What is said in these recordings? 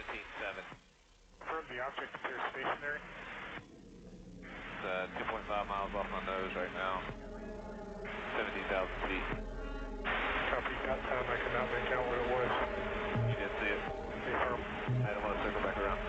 15.7. Confirm the object appears stationary. It's 2.5 miles off my nose right now. 17,000 feet. Copy, got time. I could not make out what it was. You didn't see it? Confirm. I don't want to circle back around.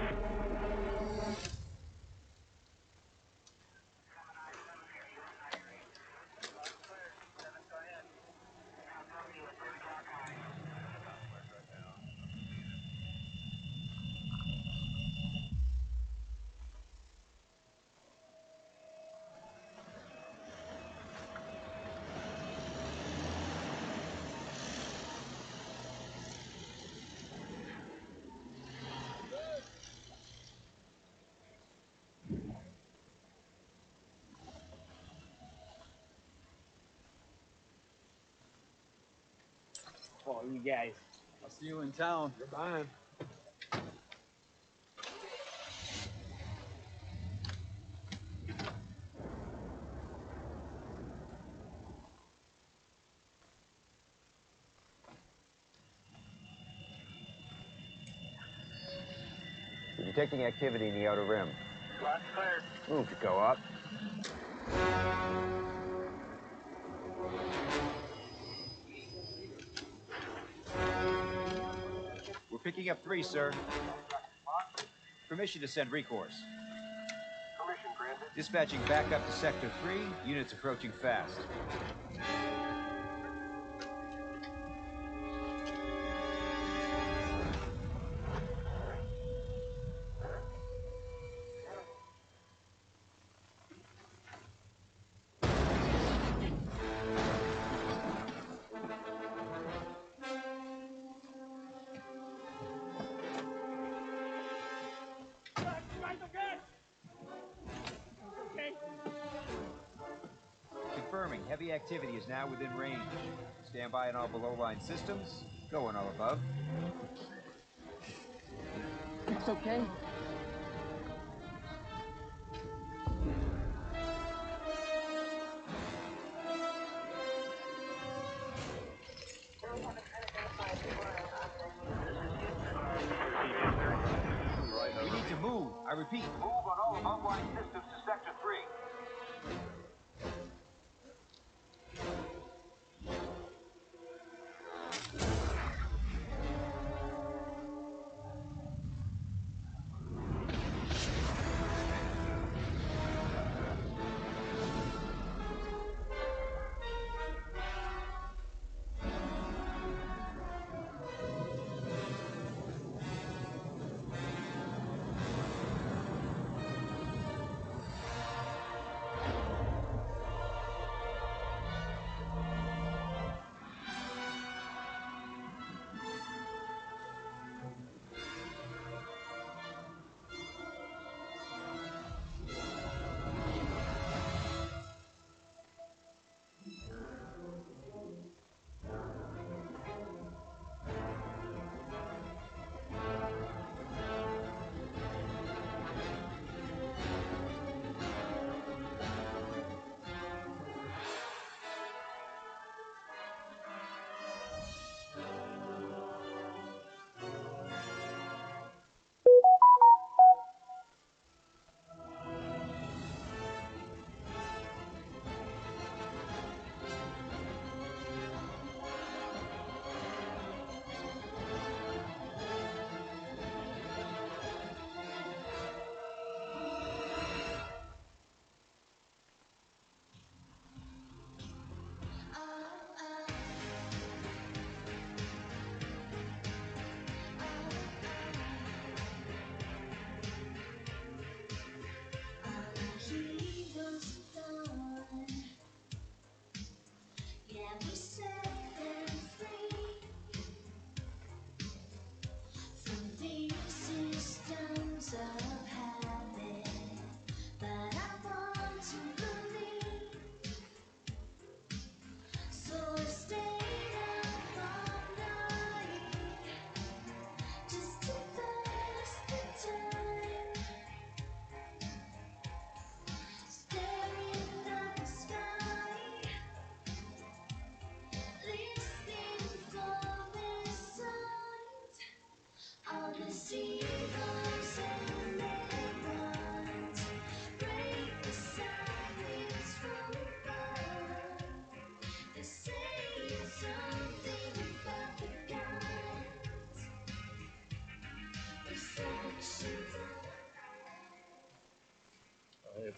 Oh, you guys. I'll see you in town. You're fine. We're detecting activity in the outer rim. Last cleared. Move to go up. We're picking up 3, sir. Permission to send recourse. Permission granted. Dispatching back up to Sector 3. Units approaching fast. Confirming, heavy activity is now within range. Stand by on all below-line systems. Go on all above. It's okay. We need to move. I repeat. Move on all above-line systems to Sector 3.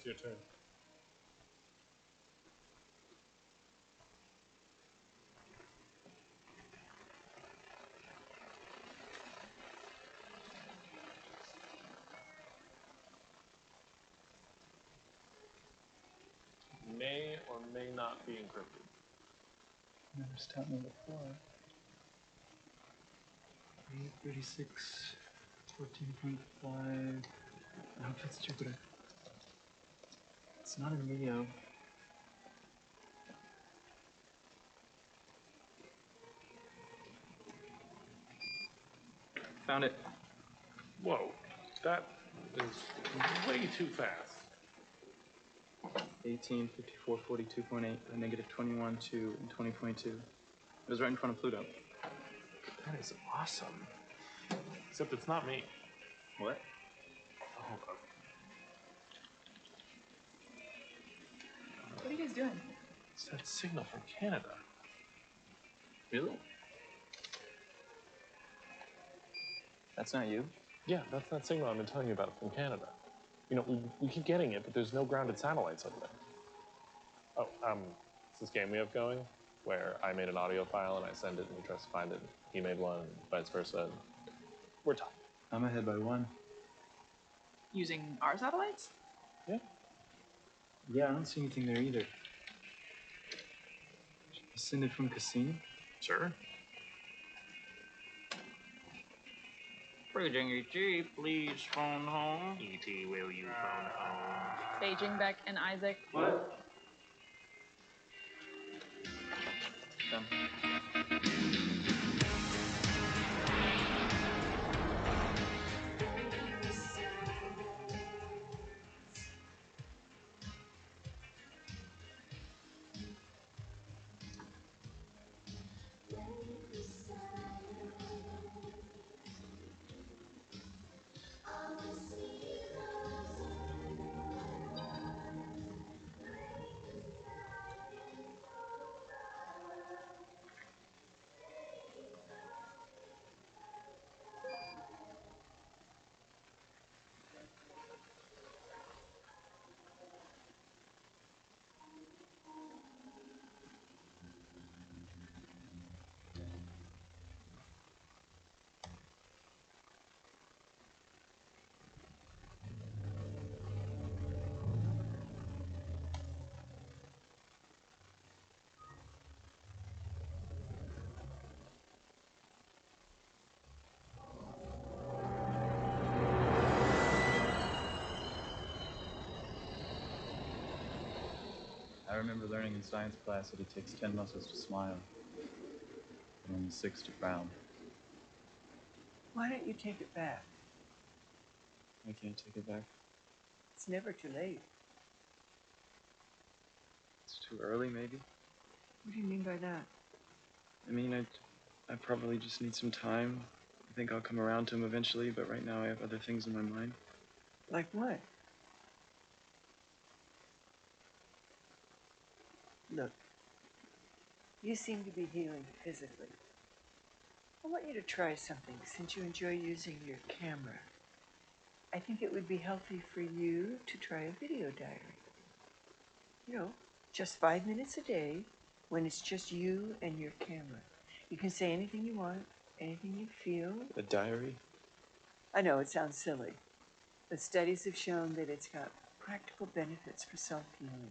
It's your turn. May or may not be encrypted. Never stopped me before. 836, 14.5. I hope it's Jupiter. It's not in Leo. Found it. Whoa, that is way too fast. 18, 54, 42.8, negative 21, 2, and 20.2. It was right in front of Pluto. That is awesome. Except it's not me. What? Oh, hold up. What are you guys doing? It's that signal from Canada. Really? That's not you? Yeah, that's that signal I've been telling you about from Canada. You know, we keep getting it, but there's no grounded satellites over there. Oh, it's this game we have going where I made an audio file and I send it and he tries to find it. He made one, and vice versa. We're tied. I'm ahead by 1. Using our satellites? Yeah. Yeah, I don't see anything there either. Should I send it from Cassini? Sure. Bridging ET, please phone home. E.T., will you phone home? Beijing, Beck, and Isaac. What? Done. I remember learning in science class that it takes 10 muscles to smile, and only 6 to frown. Why don't you take it back? I can't take it back. It's never too late. It's too early, maybe? What do you mean by that? I mean, I probably just need some time. I think I'll come around to him eventually, but right now I have other things in my mind. Like what? Look, you seem to be healing physically. I want you to try something since you enjoy using your camera. I think it would be healthy for you to try a video diary. You know, just 5 minutes a day when it's just you and your camera. You can say anything you want, anything you feel. A diary? I know it sounds silly, but studies have shown that it's got practical benefits for self-healing.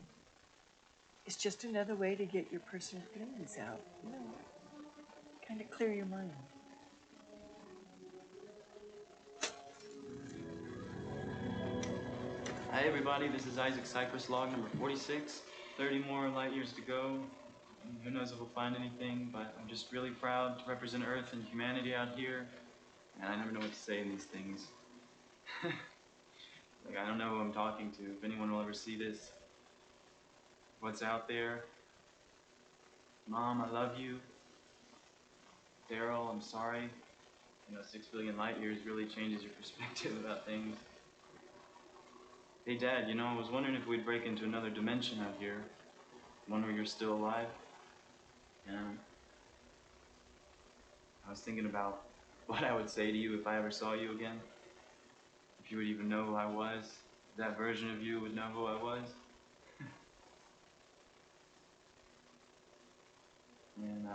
It's just another way to get your personal feelings out, you know, kind of clear your mind. Hi everybody, this is Isaac Cypress log number 46. 30 more light years to go. Who knows if we'll find anything, but I'm just really proud to represent Earth and humanity out here. And I never know what to say in these things. Like, I don't know who I'm talking to, if anyone will ever see this. What's out there? Mom, I love you. Daryl, I'm sorry. You know, 6 billion light years really changes your perspective about things. Hey, Dad, you know, I was wondering if we'd break into another dimension out here. One where you're still alive. And I was thinking about what I would say to you if I ever saw you again. If you would even know who I was. That version of you would know who I was. And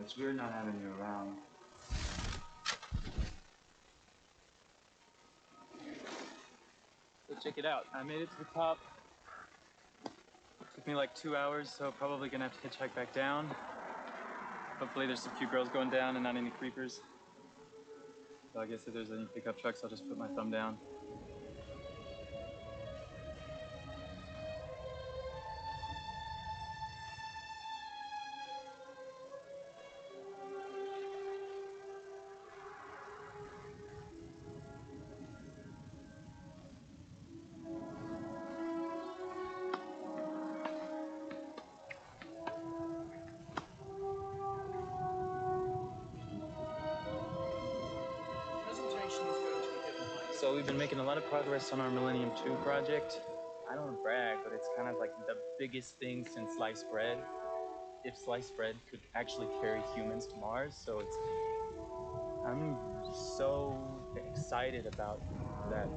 it's weird not having you around. So check it out. I made it to the top. Took me like 2 hours, so probably gonna have to hitchhike back down. Hopefully there's a few girls going down and not any creepers. So I guess if there's any pickup trucks, I'll just put my thumb down. So we've been making a lot of progress on our Millennium 2 project. I don't want to brag, but it's kind of like the biggest thing since sliced bread. If sliced bread could actually carry humans to Mars, so I'm so excited about that.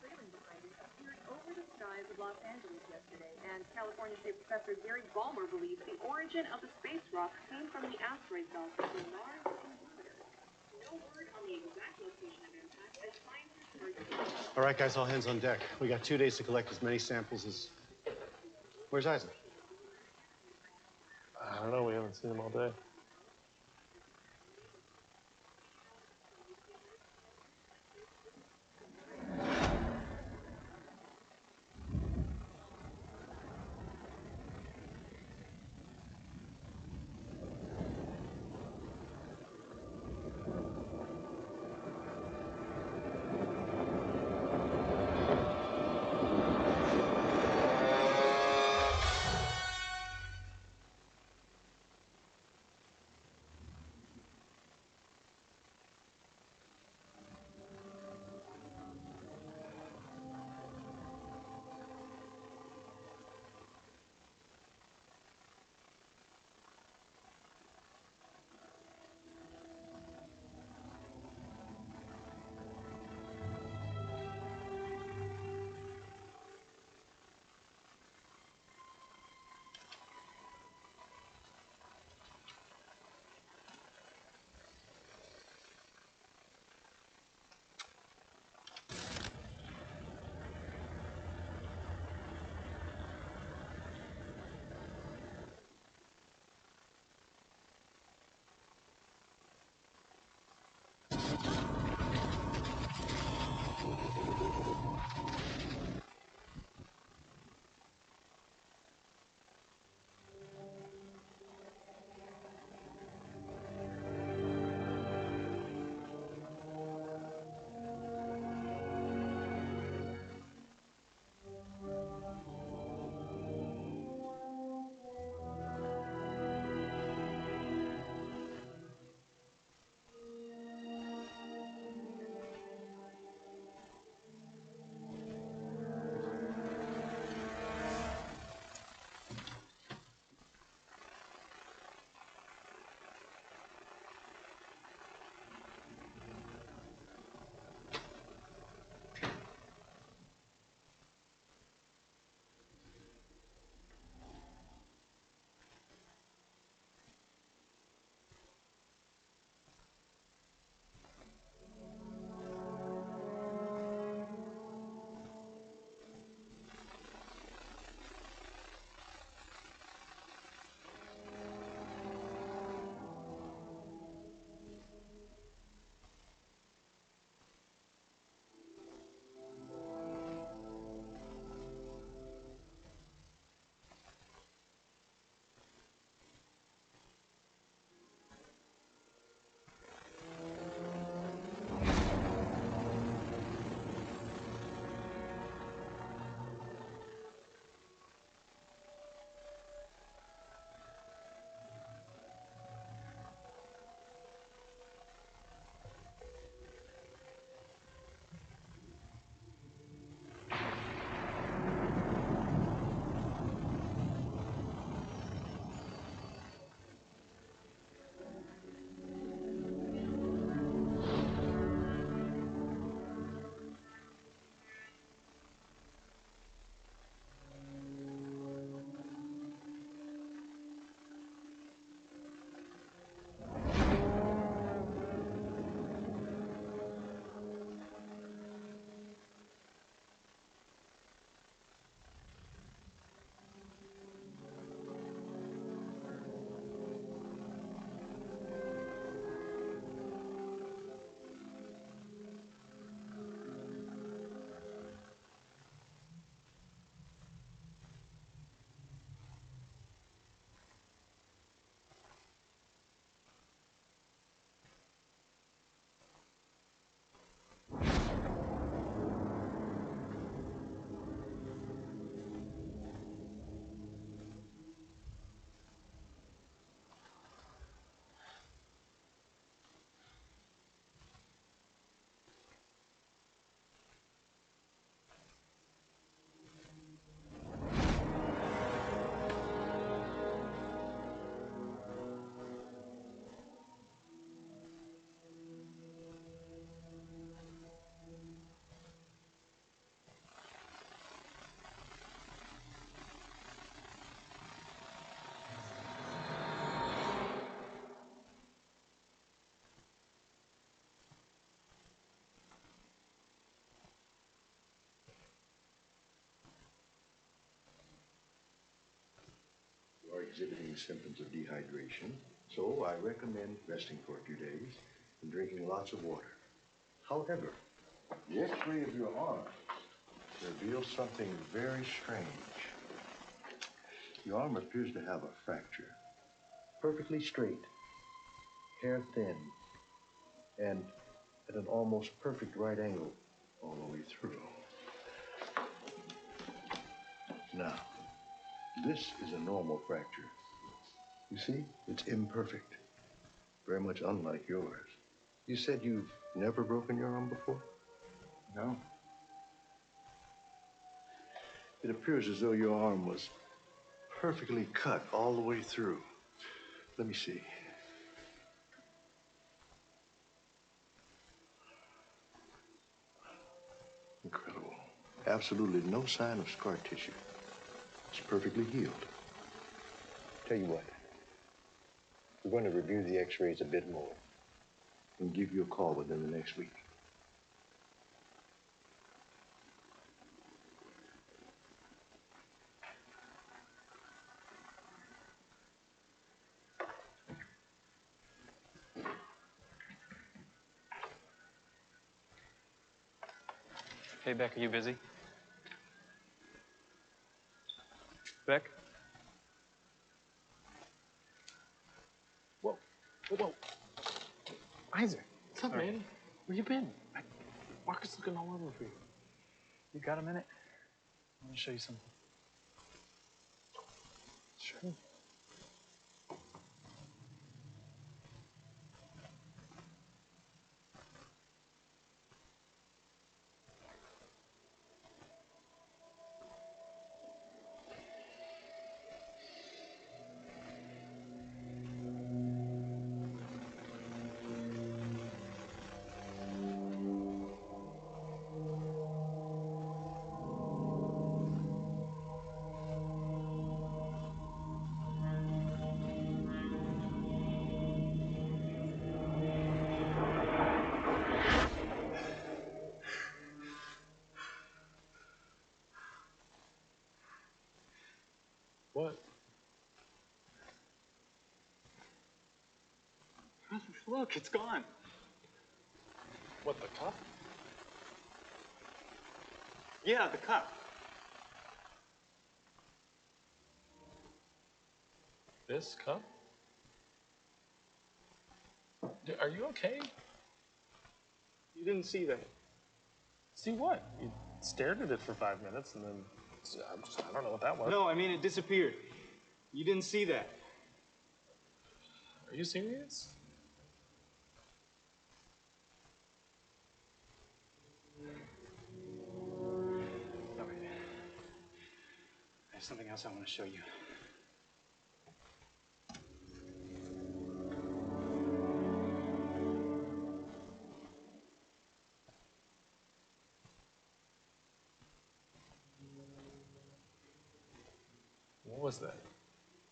trailing behind it appeared over the skies of Los Angeles yesterday, and California State Professor Gary Ballmer believes the origin of the space rock came from the asteroid belt between Mars and Jupiter. No word on the exact location of impact, as scientists are... All right, guys, all hands on deck. We got 2 days to collect as many samples as... Where's Isaac? I don't know, we haven't seen him all day. showing symptoms of dehydration, so I recommend resting for a few days and drinking lots of water. However, the x-ray of your arm reveals something very strange. Your arm appears to have a fracture. Perfectly straight, hair thin, and at an almost perfect right angle all the way through. Now, this is a normal fracture. You see, it's imperfect, very much unlike yours. You said you've never broken your arm before? No. It appears as though your arm was perfectly cut all the way through. Let me see. Incredible. Absolutely no sign of scar tissue. It's perfectly healed. Tell you what, we're going to review the x-rays a bit more and give you a call within the next week. Hey, Beck, are you busy? Beck? Whoa. Isaac, what's up, man? Where you been? Marcus looking all over for you. You got a minute? I want to show you something. Sure. What? Look, it's gone. What, the cup? Yeah, the cup. This cup? Are you okay? You didn't see that. See what? You stared at it for 5 minutes and then I don't know what that was. No, I mean it disappeared. You didn't see that. Are you serious? No, wait. There's something else I want to show you. What was that?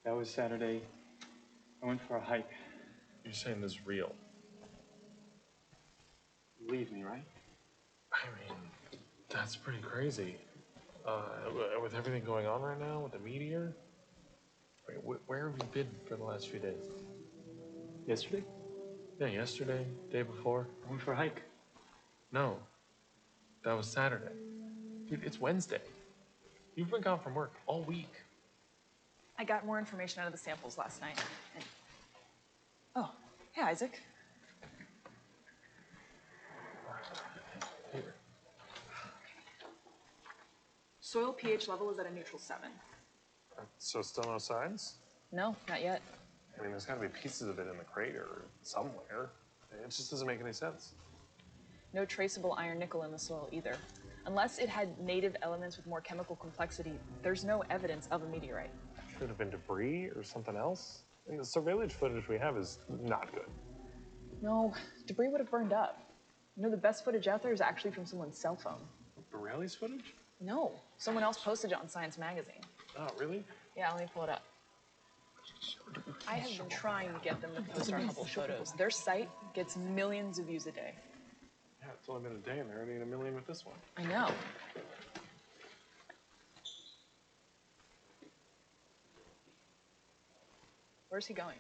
That was Saturday. I went for a hike. You're saying this is real? You believe me, right? I mean, that's pretty crazy. With everything going on right now, with the meteor. Wait, where have you been for the last few days? Yesterday? Yeah, yesterday, day before. I went for a hike. No, that was Saturday. Dude, it's Wednesday. You've been gone from work all week. I got more information out of the samples last night. And... Oh, hey, Isaac. Here. Soil pH level is at a neutral 7. So still no signs? No, not yet. I mean, there's got to be pieces of it in the crater somewhere. It just doesn't make any sense. No traceable iron nickel in the soil either. Unless it had native elements with more chemical complexity, there's no evidence of a meteorite. Could have been debris or something else. And the surveillance footage we have is not good. No, debris would have burned up. You know, the best footage out there is actually from someone's cell phone. Borelli's footage? No, someone else posted it on Science Magazine. Oh, really? Yeah, let me pull it up. I have been trying to get them to post our Hubble photos. Their site gets millions of views a day. Yeah, it's only been a day and they're already in 1 million with this one. I know. Where's he going?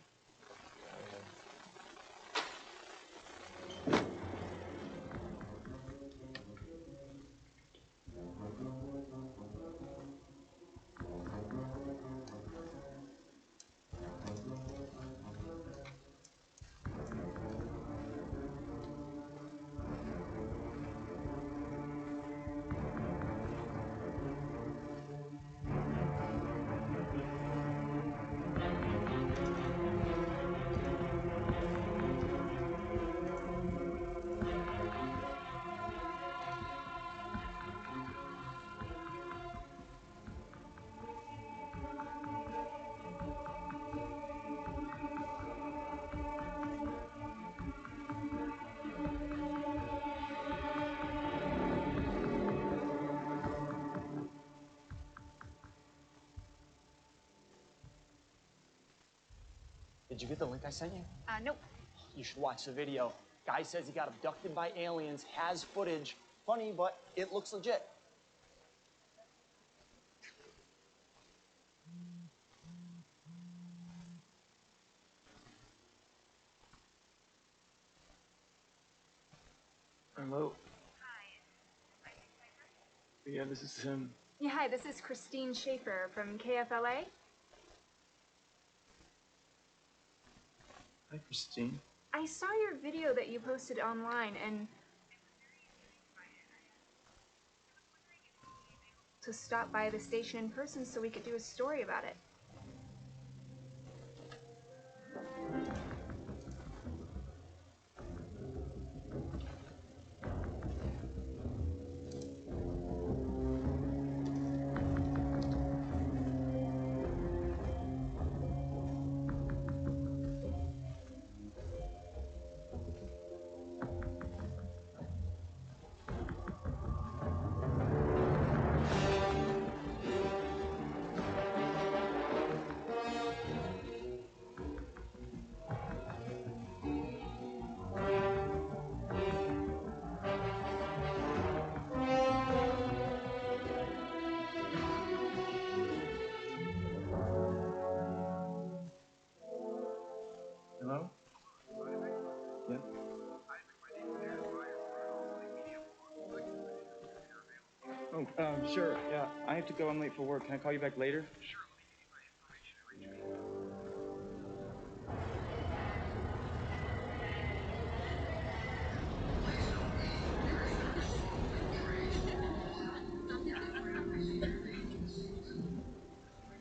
Did you get the link I sent you? Nope. You should watch the video. Guy says he got abducted by aliens, has footage. Funny, but it looks legit. Hello. Yeah, this is him. Yeah, hi, this is Christine Schaefer from KFLA. Hi, Christine. I saw your video that you posted online and to stop by the station in person so we could do a story about it. Hello? Yeah? Oh, sure, yeah. I have to go. I'm late for work. Can I call you back later? Sure.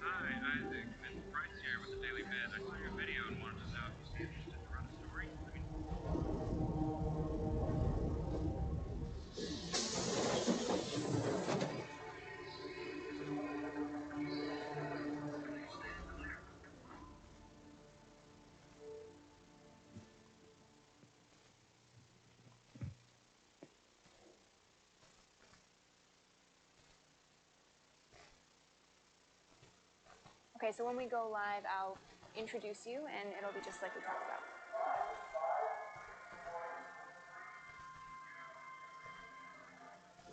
Hi, Isaac. It's Bryce here with the Daily Biz. I saw your video and wanted to know if you'd be interested to run a story. Okay, so when we go live, I'll introduce you and it'll be just like we talked about.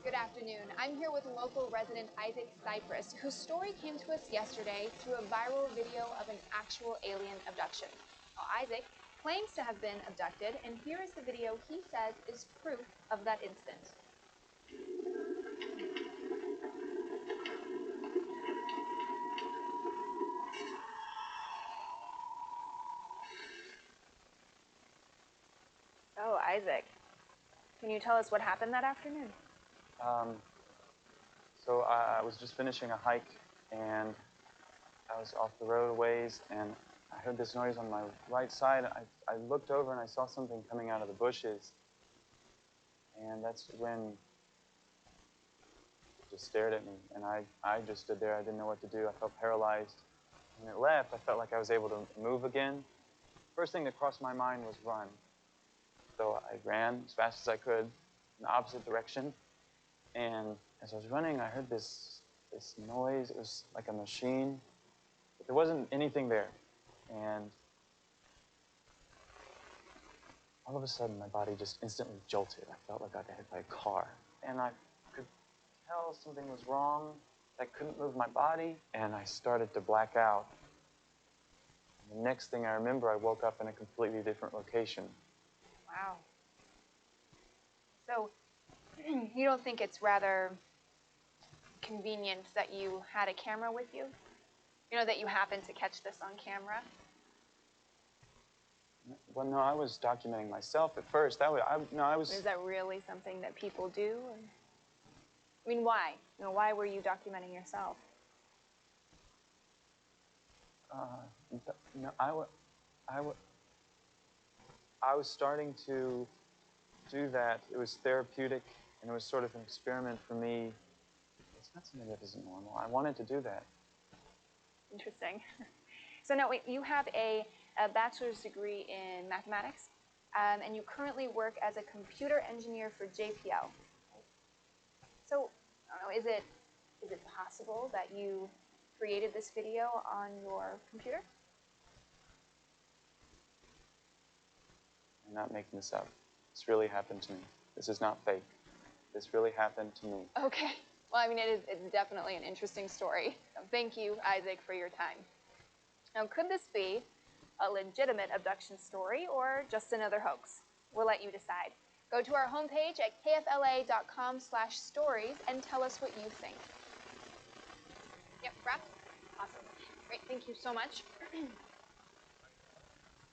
Good afternoon. I'm here with local resident Isaac Cypress, whose story came to us yesterday through a viral video of an actual alien abduction. Well, Isaac claims to have been abducted, and here is the video he says is proof of that incident. Oh, Isaac, can you tell us what happened that afternoon? So I was just finishing a hike, and I was off the road a ways, and I heard this noise on my right side. I looked over, and I saw something coming out of the bushes. And that's when it just stared at me, and I just stood there. I didn't know what to do. I felt paralyzed. When it left, I felt like I was able to move again. First thing that crossed my mind was run. So I ran as fast as I could in the opposite direction. And as I was running, I heard this noise. It was like a machine, but there wasn't anything there. And all of a sudden, my body just instantly jolted. I felt like I got hit by a car. And I could tell something was wrong. I couldn't move my body, and I started to black out. The next thing I remember, I woke up in a completely different location. Wow. So, you don't think it's rather convenient that you had a camera with you? You know, that you happened to catch this on camera? Well, no, I was documenting myself at first. I was. Is that really something that people do? I mean, why? You know, why were you documenting yourself? No, I was starting to do that. It was therapeutic, and it was sort of an experiment for me. It's not something that isn't normal. I wanted to do that. Interesting. So now, wait, you have a bachelor's degree in mathematics, and you currently work as a computer engineer for JPL. So, I don't know, is it possible that you created this video on your computer? I'm not making this up. This really happened to me. This is not fake. This really happened to me. Okay. Well, I mean, it's definitely an interesting story. So thank you, Isaac, for your time. Now, could this be a legitimate abduction story or just another hoax? We'll let you decide. Go to our homepage at kfla.com/stories and tell us what you think. Yep, wrap? Awesome. Great, thank you so much.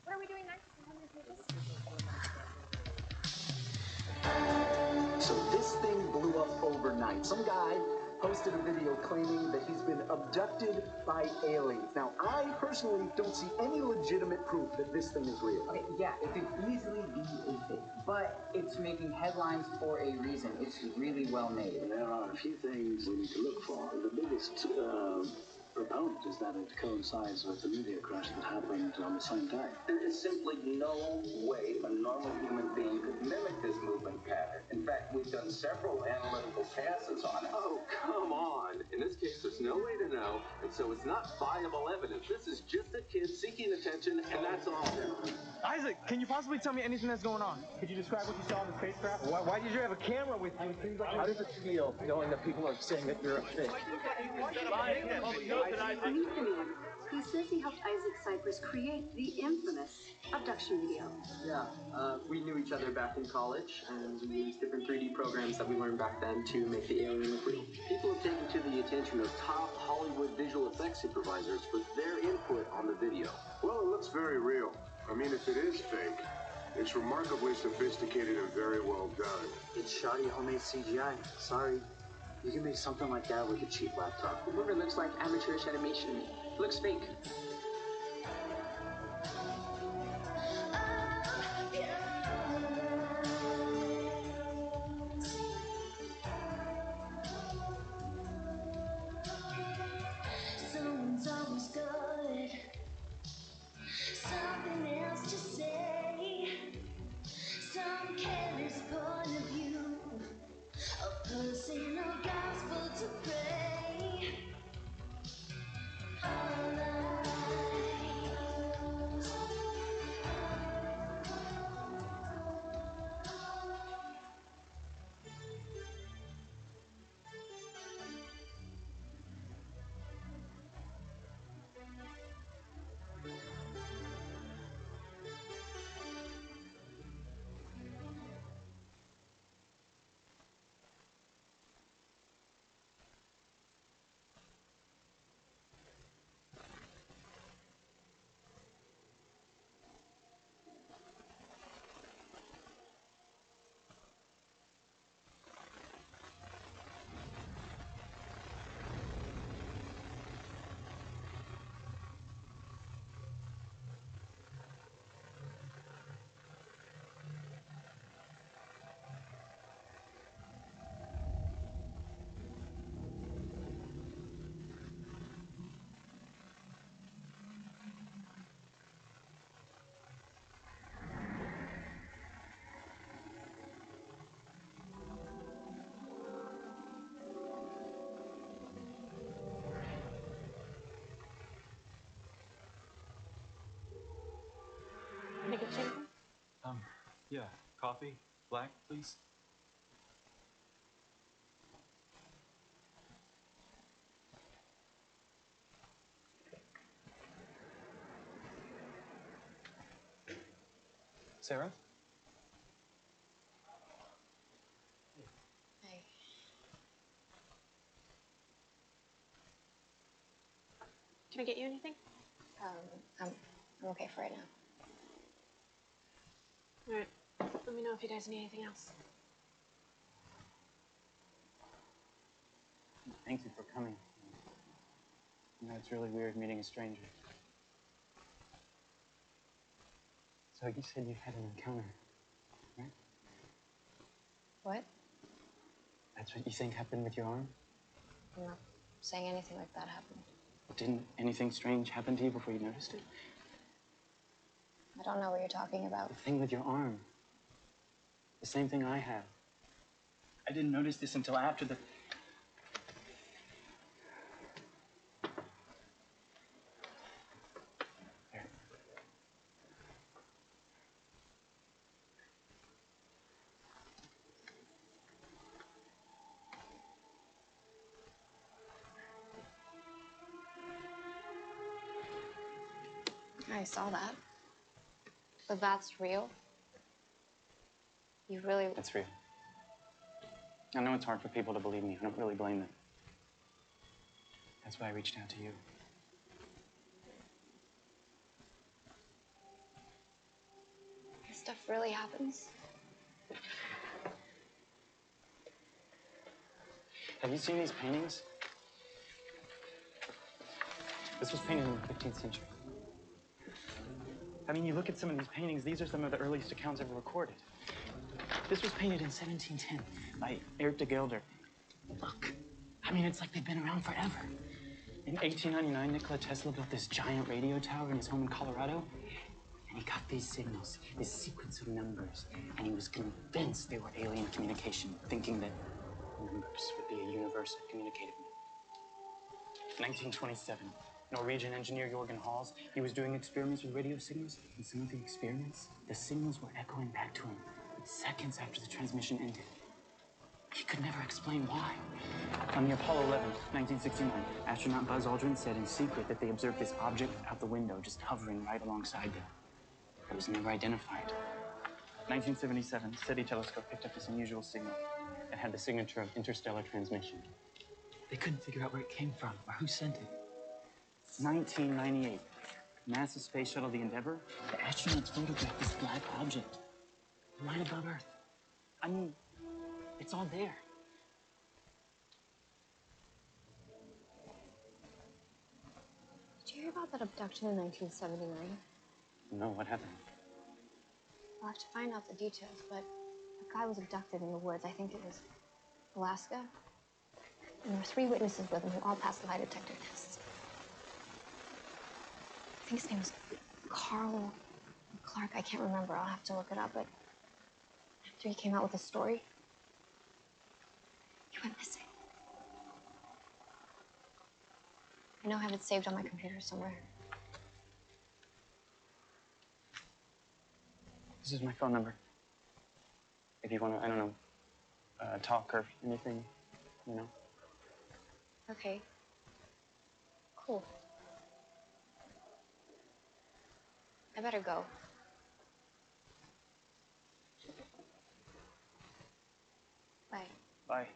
What are we doing next? How many pages? So this thing blew up overnight. Some guy posted a video claiming that he's been abducted by aliens. Now, I personally don't see any legitimate proof that this thing is real. Okay, yeah, it could easily be a fake, but it's making headlines for a reason. It's really well made. There are a few things we need to look for. The biggest proponent is that it coincides with the meteor crash that happened on the same day. There is simply no way a normal human being could mimic this movement pattern. In fact, we've done several analytical passes on it. Oh, come on. In this case, there's no way to know, and so it's not viable evidence. This is just a kid seeking attention, and that's all. Isaac, can you possibly tell me anything that's going on? Could you describe what you saw in the spacecraft? Why did you have a camera with you? It seems like how does it feel knowing that people are saying that you're a fake? He says he helped Isaac Cypress create the infamous abduction video. Yeah, we knew each other back in college, and we used different 3D programs that we learned back then to make the alien look real. People have taken to the attention of top Hollywood visual effects supervisors for their input on the video. Well, it looks very real. I mean, if it is fake, it's remarkably sophisticated and very well done. It's shoddy homemade CGI. Sorry. You can make something like that with a cheap laptop. The movie looks like amateurish animation to me. It looks fake. Someone's always good. Something else to say. Some careless point of view. A personal gospel to pray. All Make a chicken? Yeah. Coffee? Black, please? Sarah? Hey. Can I get you anything? I'm okay for right now. All right. Let me know if you guys need anything else. Thank you for coming. You know, it's really weird meeting a stranger. So you said you had an encounter, right? What? That's what you think happened with your arm? I'm not saying anything like that happened. Didn't anything strange happen to you before you noticed it? I don't know what you're talking about. The thing with your arm. The same thing I have. I didn't notice this until after the... Here. I saw that. But that's real? You really... It's real. I know it's hard for people to believe me. I don't really blame them. That's why I reached out to you. This stuff really happens? Have you seen these paintings? This was painted in the 15th century. I mean, you look at some of these paintings, these are some of the earliest accounts ever recorded. This was painted in 1710 by Eric de Gelder. Look, I mean, it's like they've been around forever. In 1899, Nikola Tesla built this giant radio tower in his home in Colorado, and he got these signals, this sequence of numbers, and he was convinced they were alien communication, thinking that numbers would be a universal communicative method. 1927, Norwegian engineer Jorgen Hals, he was doing experiments with radio signals, and some of the experiments, the signals were echoing back to him seconds after the transmission ended. He could never explain why. On the Apollo 11, 1969, astronaut Buzz Aldrin said in secret that they observed this object out the window just hovering right alongside them. It was never identified. 1977, SETI telescope picked up this unusual signal. It had the signature of interstellar transmission. They couldn't figure out where it came from or who sent it. 1998, NASA space shuttle the Endeavour, the astronauts photographed this black object right above Earth. I mean, it's all there. Did you hear about that abduction in 1979? No, what happened? I'll have to find out the details, but a guy was abducted in the woods. I think it was Alaska. And there were 3 witnesses with him who all passed lie detector tests. I think his name was Carl Clark. I can't remember. I'll have to look it up. But after he came out with a story, he went missing. I know I have it saved on my computer somewhere. This is my phone number. If you want to, I don't know, talk or anything, you know. Okay. Cool. I better go. Bye. Bye.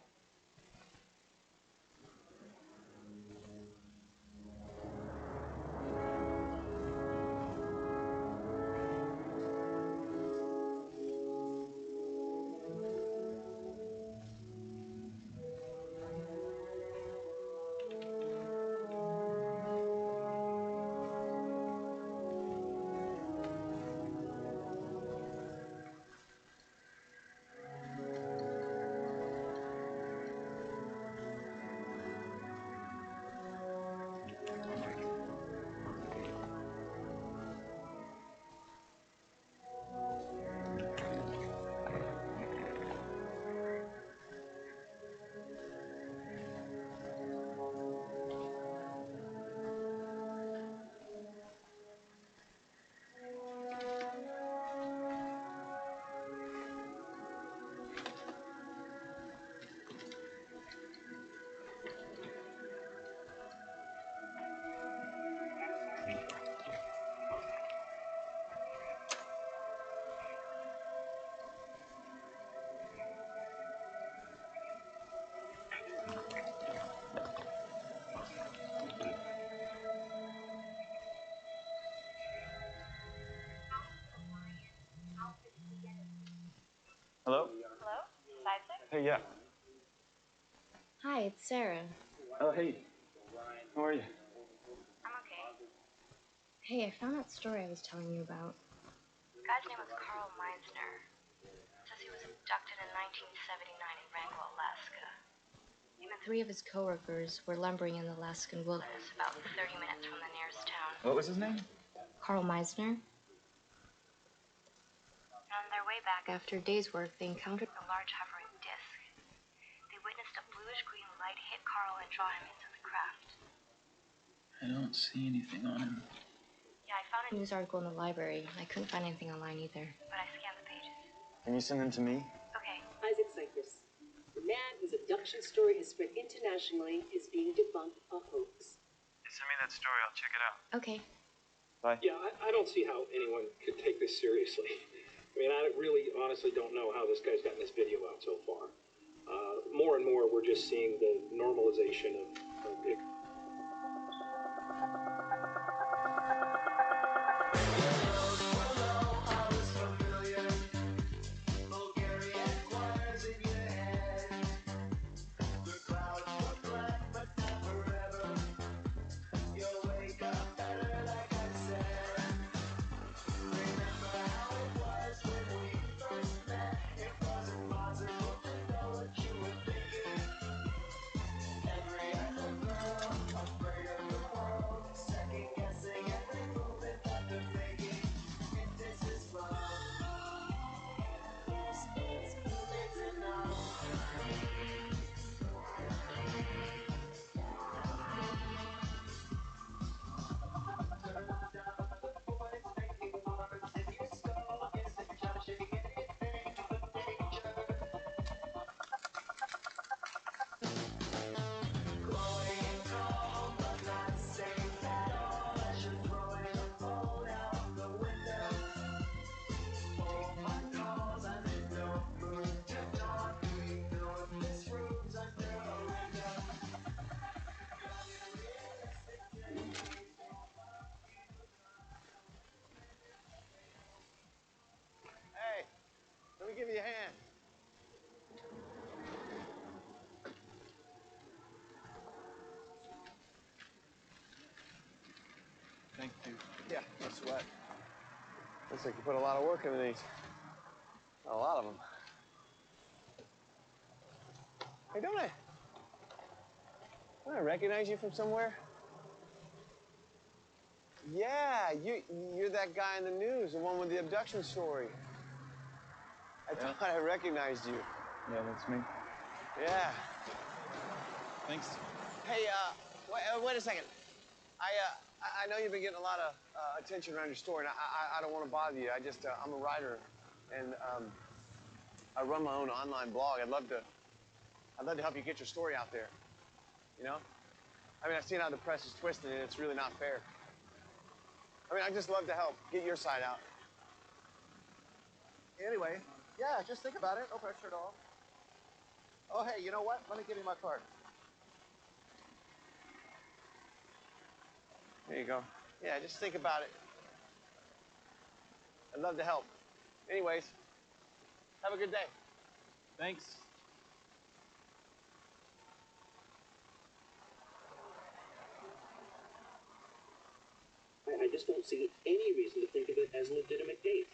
Hey, yeah. Hi, it's Sarah. Oh, hey. How are you? I'm okay. Hey, I found that story I was telling you about. The guy's name was Carl Meisner. It says he was abducted in 1979 in Wrangell, Alaska. Him and 3 of his coworkers were lumbering in the Alaskan wilderness about 30 minutes from the nearest town. What was his name? Carl Meisner. On their way back after a day's work, they encountered a large hovering disc. They witnessed a bluish-green light hit Carl and draw him into the craft. I don't see anything on him. Yeah, I found a news article in the library. I couldn't find anything online either, but I scanned the pages. Can you send them to me? Okay. Isaac Cypress. The man whose abduction story has spread internationally is being debunked a hoax. Send me that story. I'll check it out. Okay. Bye. Yeah, I don't see how anyone could take this seriously. I mean, I really honestly don't know how this guy's gotten this video out so far. More and more, we're just seeing the normalization of it. Hey, let me give you a hand. Thank you. Yeah, no sweat. Looks like you put a lot of work into these. A lot of them. Hey, don't I recognize you from somewhere? Yeah, you're that guy in the news, the one with the abduction story. I thought I recognized you. Yeah, that's me. Yeah. Thanks. Hey, wait a second. I know you've been getting a lot of attention around your story, and I don't want to bother you. I'm a writer, and I run my own online blog. I'd love to help you get your story out there. You know? I mean, I've seen how the press is twisting it. It's really not fair. I mean, I'd just love to help get your side out. Anyway, yeah, just think about it. No pressure at all. Oh, hey, you know what? Let me give you my card. There you go. Yeah, just think about it. I'd love to help. Anyways, have a good day. Thanks. I just don't see any reason to think of it as a legitimate date.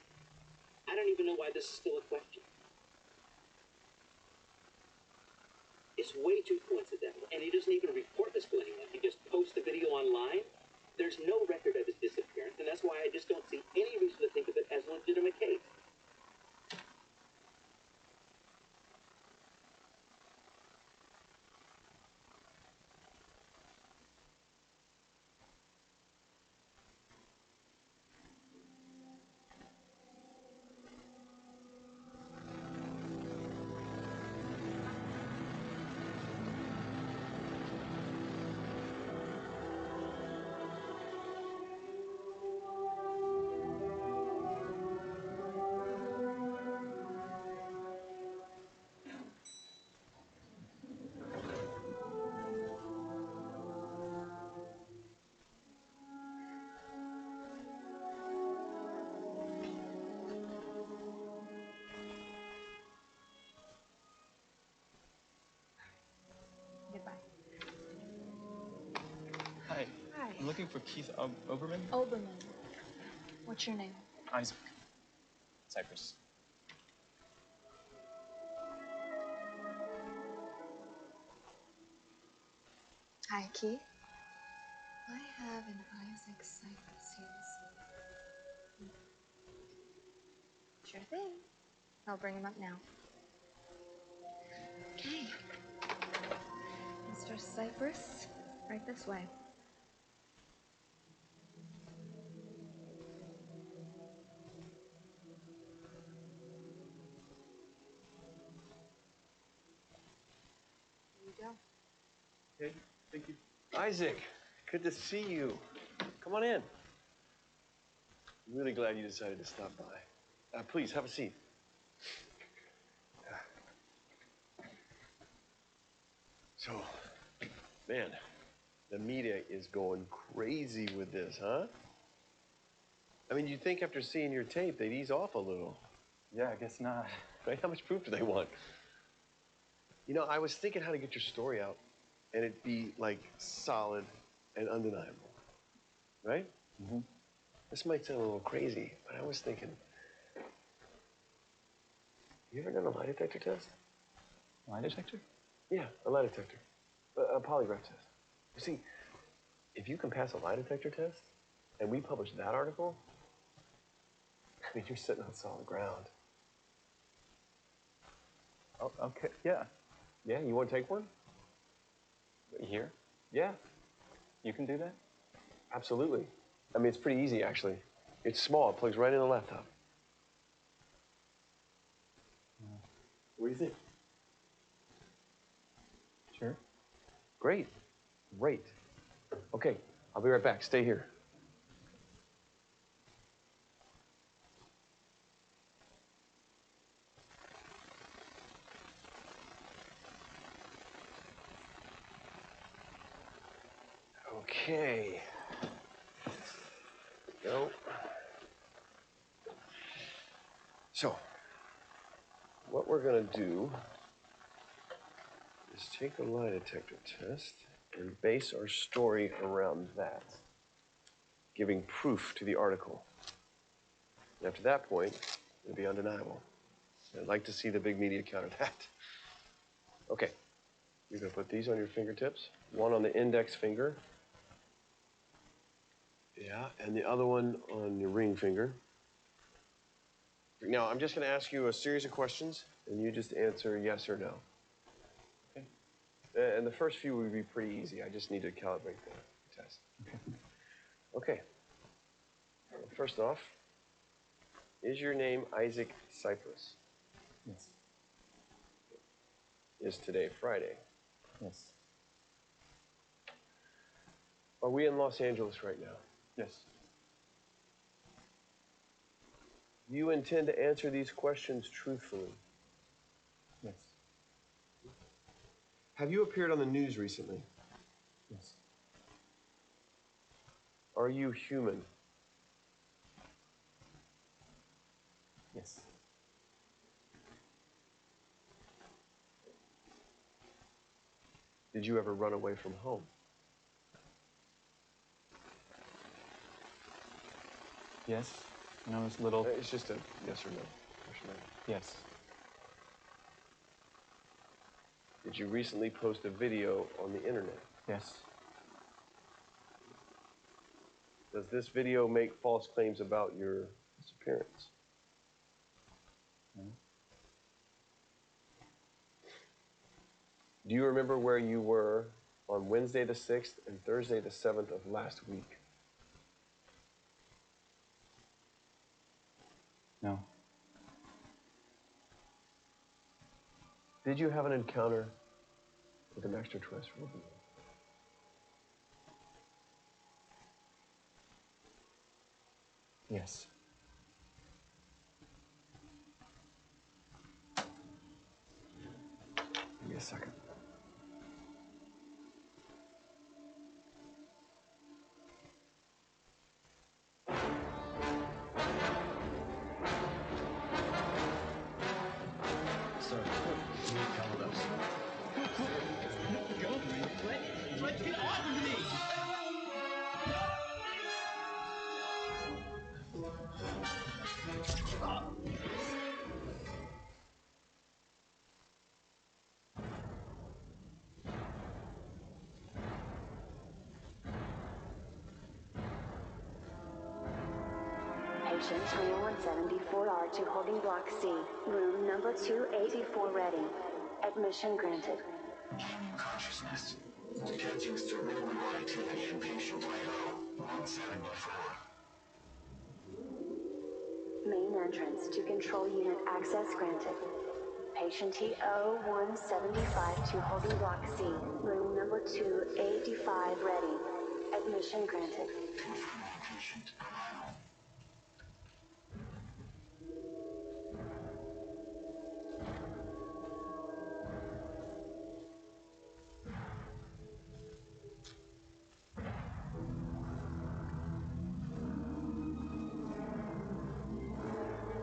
I don't even know why this is still a question. It's way too coincidental, and he doesn't even report this to anyone. He just posts the video online. There's no record of his disappearance, and that's why I just don't see any reason to think of it as a legitimate case. looking for Keith Oberman. Oberman. What's your name? Isaac. Cypress. Hi, Keith. I have an Isaac Cypress here to see. Sure thing. I'll bring him up now. Okay. Mr. Cypress, right this way. Here you go. Okay, thank you. Isaac, good to see you. Come on in. I'm really glad you decided to stop by. Please, have a seat. So, man, the media is going crazy with this, huh? I mean, you'd think after seeing your tape, they'd ease off a little. Yeah, I guess not. Right? How much proof do they want? You know, I was thinking how to get your story out, and it'd be, like, solid and undeniable. Right? Mm-hmm. This might sound a little crazy, but I was thinking, you ever done a lie detector test? Lie detector? Yeah, a lie detector. A polygraph test. You see, if you can pass a lie detector test, and we publish that article, I mean, you're sitting on solid ground. Oh, okay, yeah. Yeah, you want to take one? Here? Yeah. You can do that? Absolutely. I mean, it's pretty easy, actually. It's small. It plugs right in the laptop. What do you think? Sure. Great. Great. Okay, I'll be right back. Stay here. Okay. Go. So, what we're going to do is take a lie detector test and base our story around that, giving proof to the article. And after that point, it'll be undeniable. I'd like to see the big media counter that. Okay, you're going to put these on your fingertips, one on the index finger. Yeah, and the other one on your ring finger. Now, I'm just going to ask you a series of questions, and you just answer yes or no. Okay? And the first few will be pretty easy. I just need to calibrate the test. Okay. First off, is your name Isaac Cypress? Yes. Is today Friday? Yes. Are we in Los Angeles right now? Yes. Do you intend to answer these questions truthfully? Yes. Have you appeared on the news recently? Yes. Are you human? Yes. Did you ever run away from home? Yes. When I was little. It's just a yes or no. Yes. Did you recently post a video on the internet? Yes. Does this video make false claims about your disappearance? No. Do you remember where you were on Wednesday the 6th and Thursday the 7th of last week? No. Did you have an encounter with an extraterrestrial being? Yes. Give me a second. Sir, you need to tell us. Go, let's get off of me! Patient 2174R to holding block C, room number 284 ready. Admission granted. Gaining consciousness. Detecting cerebral activity in patient Plato 174. Main entrance to control unit access granted. Patient TO-175 to holding block C, room number 285 ready. Admission granted. Confirming patient arrival.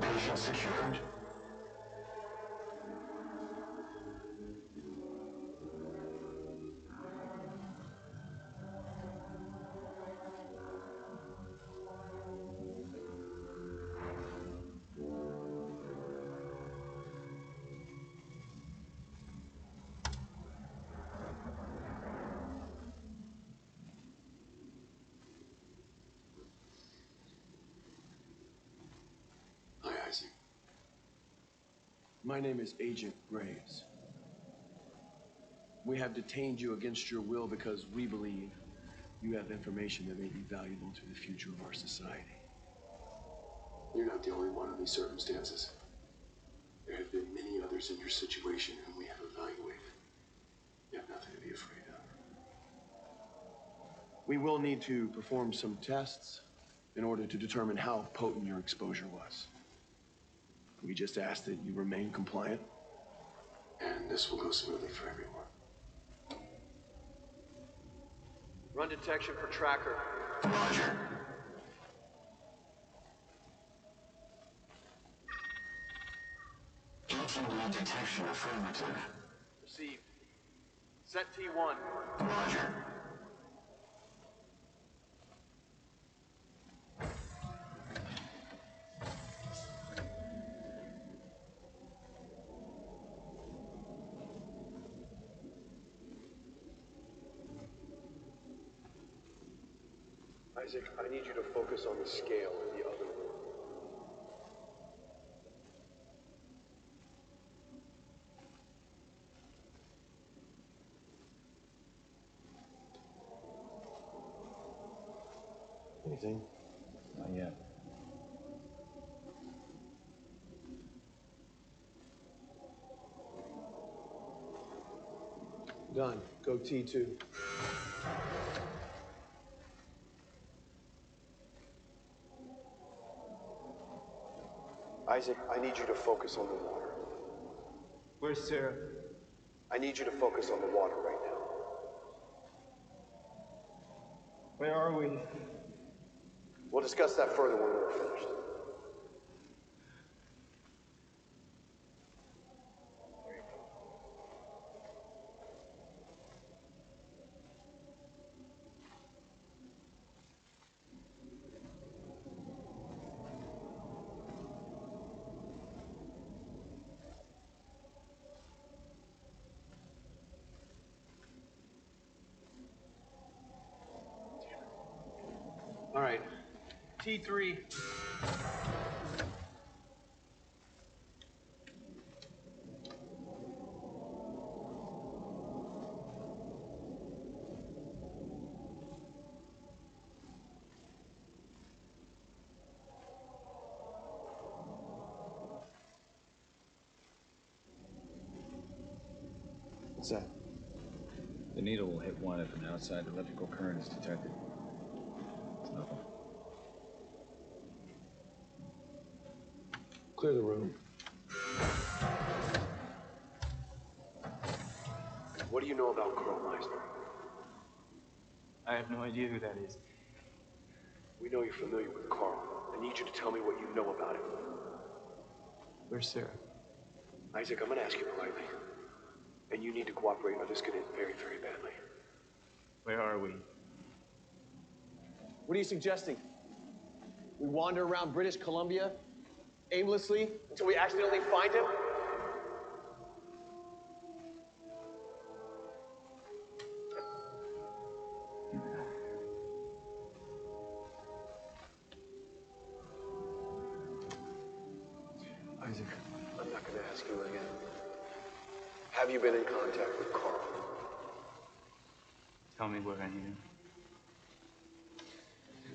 Patient secured. Hi, Isaac. My name is Agent Graves. We have detained you against your will because we believe you have information that may be valuable to the future of our society. You're not the only one in these circumstances. There have been many others in your situation whom we have evaluated. You have nothing to be afraid of. We will need to perform some tests in order to determine how potent your exposure was. We just ask that you remain compliant. And this will go smoothly for everyone. Run detection for tracker. Roger. Routine detection affirmative. Received. Set T1. Roger. Isaac, I need you to focus on the scale in the other room. Anything? Not yet. Done. Go T2. Isaac, I need you to focus on the water. Where's Sarah? I need you to focus on the water right now. Where are we? We'll discuss that further when we're finished. All right. T3. What's that? The needle will hit one if an outside electrical current is detected. It's nothing. Clear the room. What do you know about Carl Meisner? I have no idea who that is. We know you're familiar with Carl. I need you to tell me what you know about him. Where's Sarah? Isaac, I'm gonna ask you politely. And you need to cooperate or this could end very, very badly. Where are we? What are you suggesting? We wander around British Columbia aimlessly until we accidentally find him? Isaac, I'm not going to ask you again. Have you been in contact with Carl? Tell me what I need.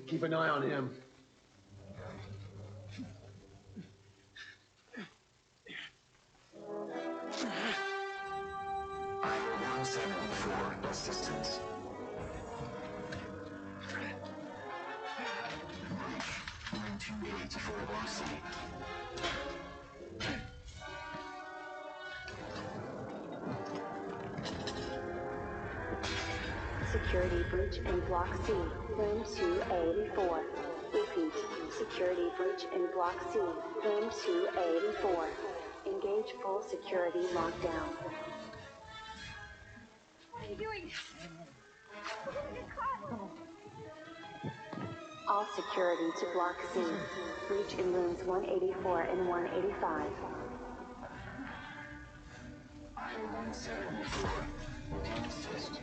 Keep an eye on him. Iowa 174, assistance. Reach 9284 Block C. Security breach in Block C, room 284. Repeat, security breach in Block C, room 284. Engage full security lockdown. What are you doing? All security to Block C. Breach in rooms 184 and 185. Iowa 174. Assist.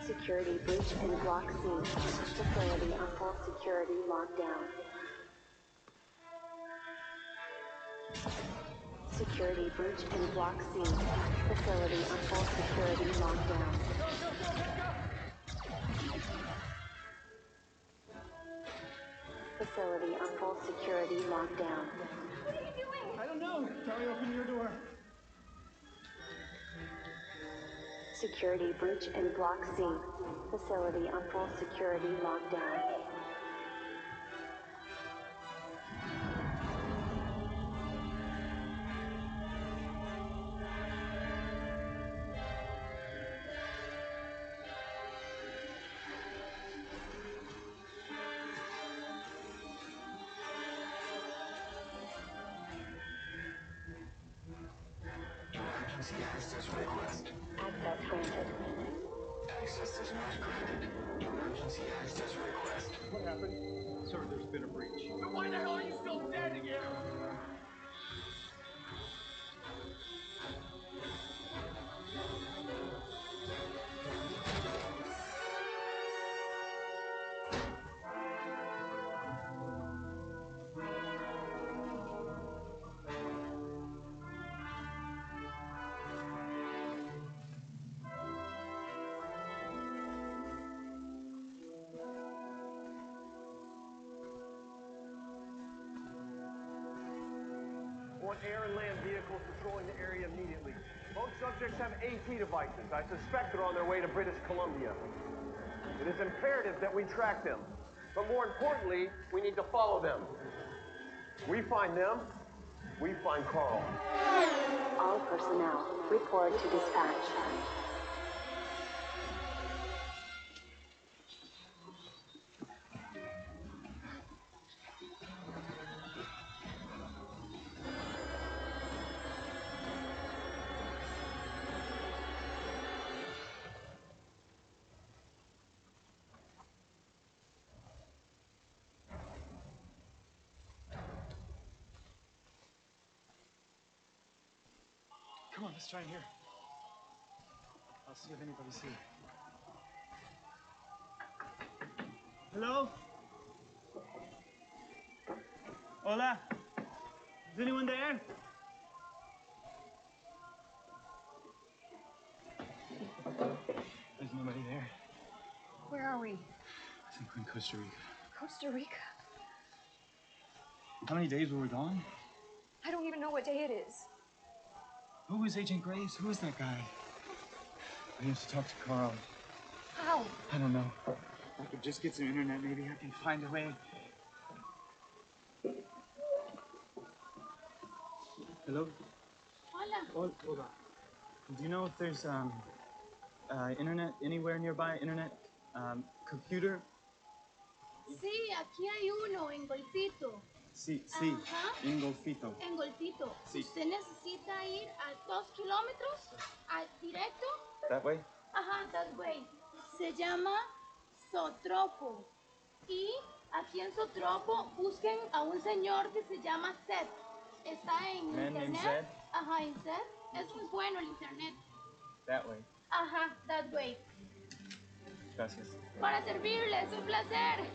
Security breach in Block C. Facility on full security lockdown. Security breach in Block C. Facility on full security lockdown. Facility on full security lockdown. What are you doing? I don't know. Charlie, open your door. Security breach in Block C. Facility on full security lockdown. Emergency access request. Access granted. Access is not granted. Emergency access request. What happened? Sir, there's been a breach. Then why the hell are you still standing here? Want air and land vehicles patrolling the area immediately. Both subjects have AT devices. I suspect they're on their way to British Columbia. It is imperative that we track them. But more importantly, we need to follow them. We find them, we find Carl. All personnel, report to dispatch. Come on, let's try in here. I'll see if anybody's here. Hello? Hola? Is anyone there? There's nobody there. Where are we? I think we're in Costa Rica. Costa Rica? How many days were we gone? I don't even know what day it is. Who is Agent Graves? Who is that guy? I have to talk to Carl. How? I don't know. If I could just get some internet, maybe I can find a way. Hello? Hola. Hold on. Do you know if there's internet anywhere nearby? Internet? Computer? Sí, aquí hay uno en Golfito. Sí, Ajá. en Golfito. En Golfito. Sí. Usted necesita ir a 2 kilómetros, directo. That way? Ajá, that way. Se llama Sotropo. Y aquí en Sotropo busquen a un señor que se llama Seth. Está en Man named internet. Zed? Ajá, en Seth. Es muy bueno el internet. That way. Ajá, that way. Gracias. Para servirles, un placer.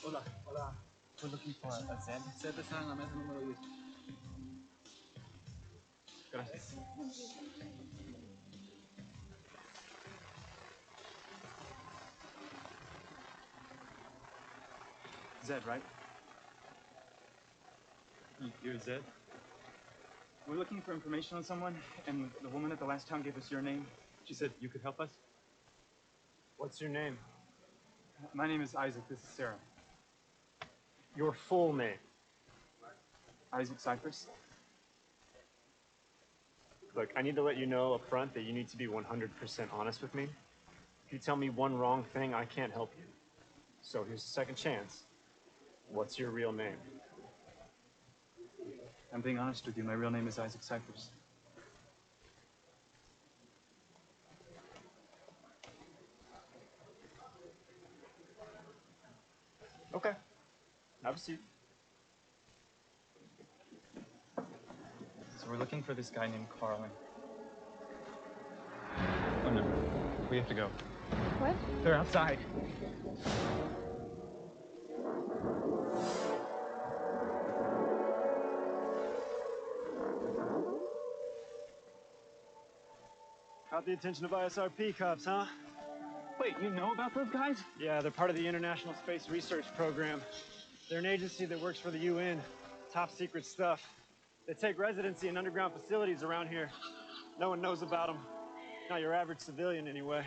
Hola, hola. We're looking for a Zed. Zed está en la mesa número 10. Gracias. Zed, right? You're Zed? We're looking for information on someone, and the woman at the last town gave us your name. She said you could help us. What's your name? My name is Isaac. This is Sarah. Your full name. Isaac Cypress. Look, I need to let you know up front that you need to be 100% honest with me. If you tell me one wrong thing, I can't help you. So here's a second chance. What's your real name? I'm being honest with you. My real name is Isaac Cypress. Okay. Have a seat. So we're looking for this guy named Carlin. Oh no, we have to go. What? They're outside. Caught the attention of ISRP cops, huh? Wait, you know about those guys? Yeah, they're part of the International Space Research Program. They're an agency that works for the UN. Top secret stuff. They take residency in underground facilities around here. No one knows about them. Not your average civilian, anyway.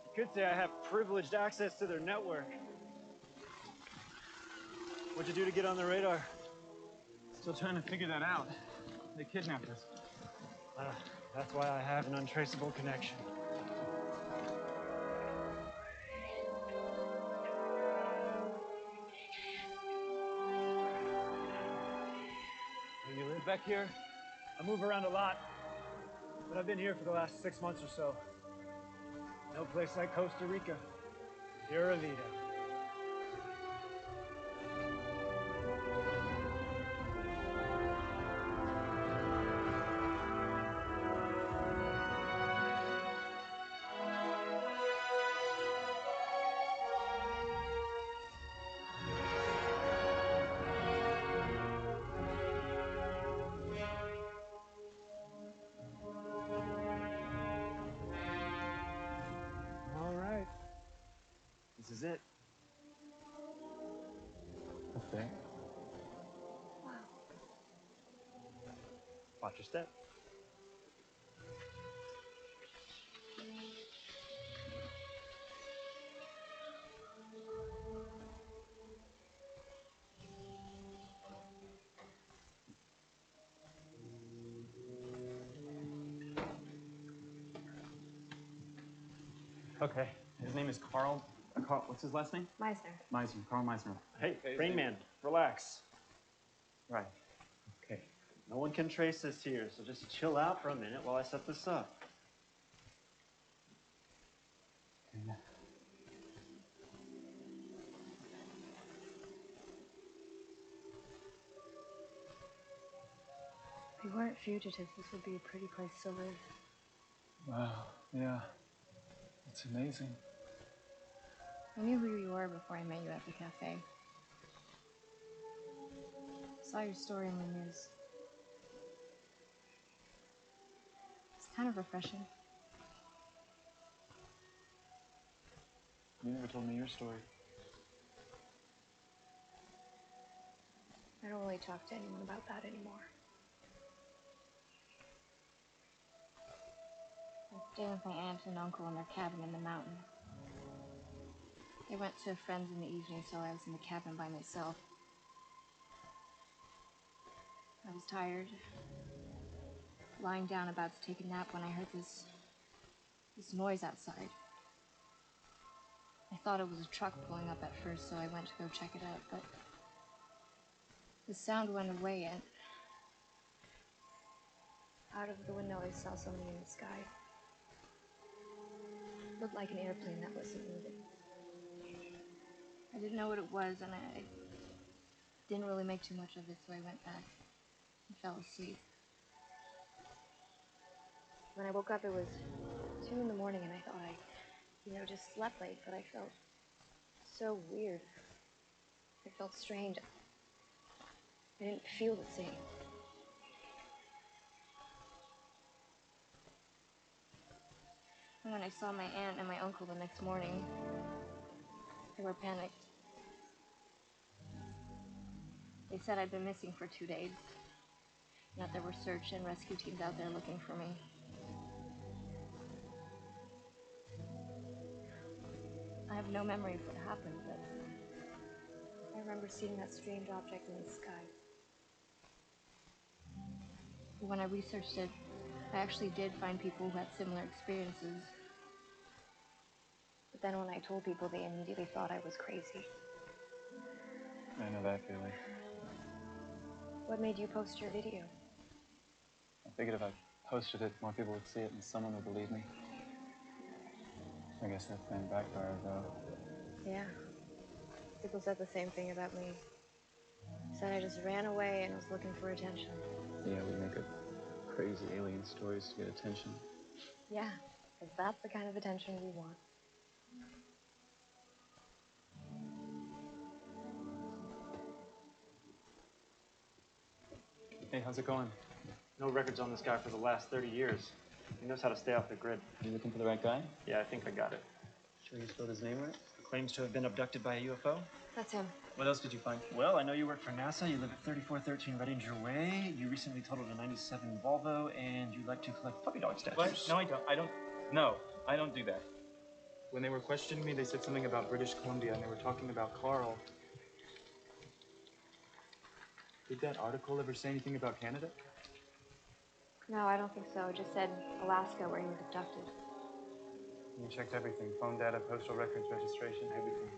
You could say I have privileged access to their network. What'd you do to get on the radar? Still trying to figure that out. They kidnapped us. That's why I have an untraceable connection. You live back here? I move around a lot, but I've been here for the last 6 months or so. No place like Costa Rica. Pura vida. All right. This is it. Okay. Watch your step. Okay. His name is Carl. Carl. What's his last name? Meisner. Meisner. Carl Meisner. Hey, Rain Man, relax. Right. Okay. No one can trace this here, so just chill out for a minute while I set this up. If we weren't fugitives, this would be a pretty place to live. Wow. Yeah. It's amazing. I knew who you were before I met you at the cafe. Saw your story in the news. It's kind of refreshing. You never told me your story. I don't really talk to anyone about that anymore. I stay with my aunt and uncle in their cabin in the mountains. They went to friends in the evening, so I was in the cabin by myself. I was tired, lying down about to take a nap when I heard this noise outside. I thought it was a truck pulling up at first, so I went to go check it out, but the sound went away, and out of the window I saw something in the sky. It looked like an airplane that wasn't moving. I didn't know what it was, and I didn't really make too much of it, so I went back and fell asleep. When I woke up, it was 2 in the morning, and I thought I, just slept late, but I felt so weird. I felt strange. I didn't feel the same. And when I saw my aunt and my uncle the next morning, they were panicked. They said I'd been missing for 2 days, and that there were search and rescue teams out there looking for me. I have no memory of what happened, but I remember seeing that strange object in the sky. When I researched it, I actually did find people who had similar experiences. But then when I told people, they immediately thought I was crazy. I know that feeling. What made you post your video? I figured if I posted it, more people would see it and someone would believe me. I guess that plan backfired, though. Yeah. People said the same thing about me. Said I just ran away and was looking for attention. Yeah, we make up crazy alien stories to get attention. Yeah, because that's the kind of attention we want. Hey, how's it going? No records on this guy for the last 30 years. He knows how to stay off the grid. Are you looking for the right guy? Yeah, I think I got it. Sure you spelled his name right? Claims to have been abducted by a UFO. That's him. What else did you find? Well, I know you work for NASA, you live at 3413 Redinger Way, you recently totaled a 97 Volvo, and you like to collect puppy dog statues. What? No, I don't. No, I don't do that. When they were questioning me, they said something about British Columbia, and they were talking about Carl. Did that article ever say anything about Canada? No, I don't think so. It just said Alaska, where he was abducted. You checked everything. Phone data, postal records, registration, everything.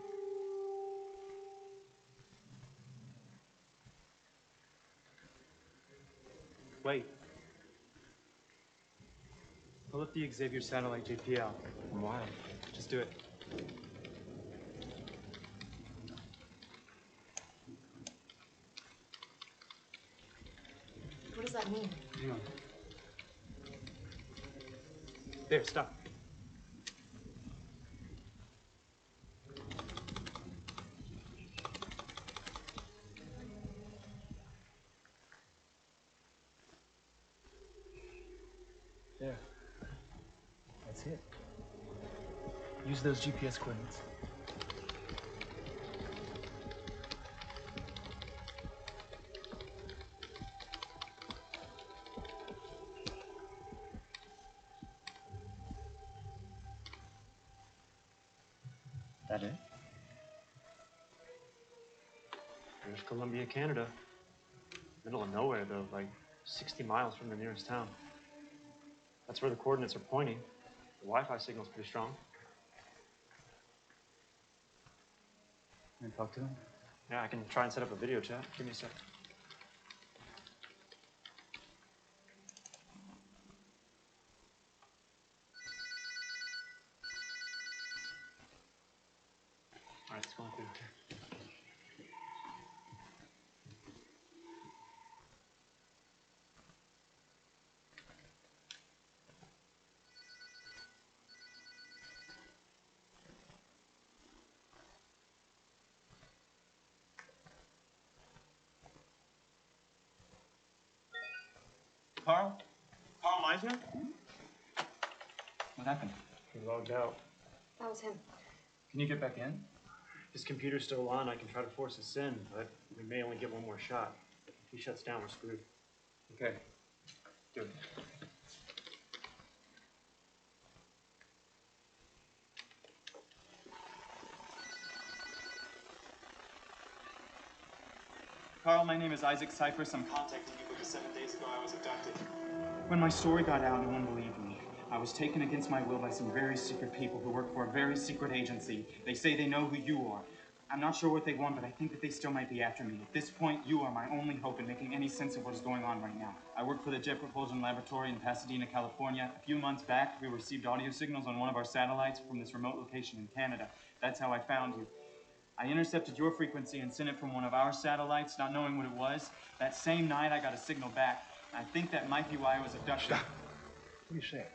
Wait. Pull up the Xavier satellite JPL. Why? Just do it. What does that mean? Hang on. There, stop. There. That's it. Use those GPS coordinates. That it? British Columbia, Canada. Middle of nowhere, though, like 60 miles from the nearest town. That's where the coordinates are pointing. The Wi-Fi signal's pretty strong. Can I talk to him? Yeah, I can try and set up a video chat. Give me a sec. All right, it's going through. Carl? Carl Meisner? What happened? He logged out. That was him. Can you get back in? His computer's still on. I can try to force us in, but we may only get one more shot. If he shuts down, we're screwed. Okay. Do it. Carl, my name is Isaac Cyphers. I'm contacting you because 7 days ago I was abducted. When my story got out, no one believed me. I was taken against my will by some very secret people who work for a very secret agency. They say they know who you are. I'm not sure what they want, but I think that they still might be after me. At this point, you are my only hope in making any sense of what is going on right now. I work for the Jet Propulsion Laboratory in Pasadena, California. A few months back, we received audio signals on one of our satellites from this remote location in Canada. That's how I found you. I intercepted your frequency and sent it from one of our satellites, not knowing what it was. That same night, I got a signal back. I think that might be why I was abducted. Stop. What are you saying?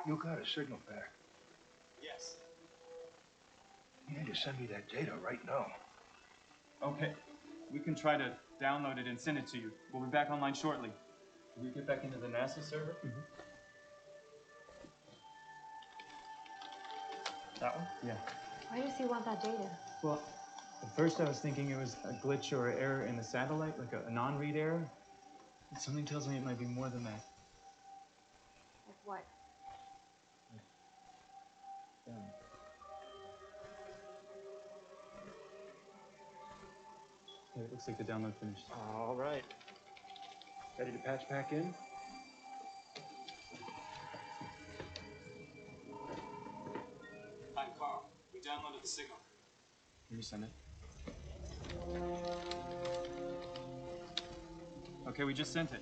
You got a signal back. Yes. You need to send me that data right now. Okay. We can try to download it and send it to you. We'll be back online shortly. Can we get back into the NASA server? Mm-hmm. That one? Yeah. Why does he want that data? Well, at first I was thinking it was a glitch or error in the satellite, like a non-read error. But something tells me it might be more than that. Like what? Okay, it looks like the download finished. All right. Ready to patch back in? Hi, Carl. We downloaded the signal. Can you send it? Okay, we just sent it.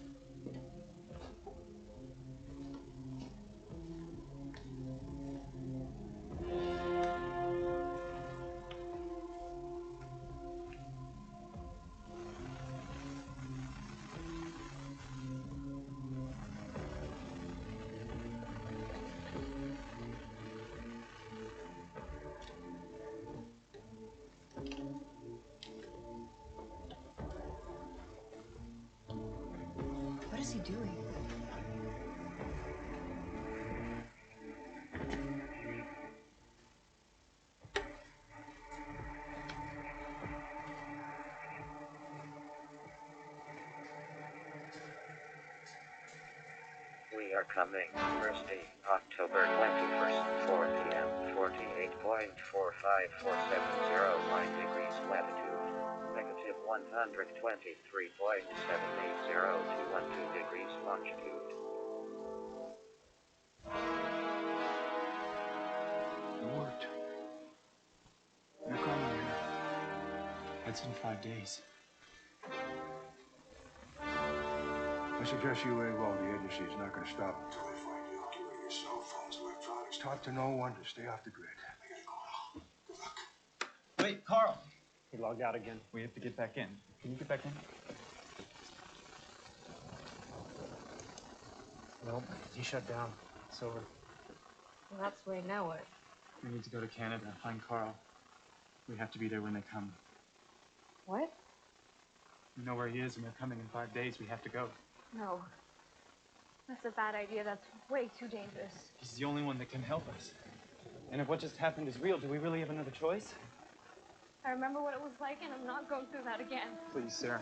What is he doing? We are coming. Thursday, October 21st, 4 p.m. 48.45470 degrees latitude. Negative 123.780 degrees longitude. It worked. You're coming here. That's in 5 days. I suggest you weigh well. The agency is not going to stop until they find you. Get rid of your cell phones, electronics. Talk to no one to stay off the grid. I gotta go now. Good luck. Wait, Carl! He logged out again. We have to get back in. Can you get back in? Nope. He shut down. It's over. Well, that's the way now what? We need to go to Canada and find Carl. We have to be there when they come. What? We know where he is and they're coming in 5 days. We have to go. No. That's a bad idea. That's way too dangerous. He's the only one that can help us. And if what just happened is real, do we really have another choice? I remember what it was like, and I'm not going through that again. Please, Sarah.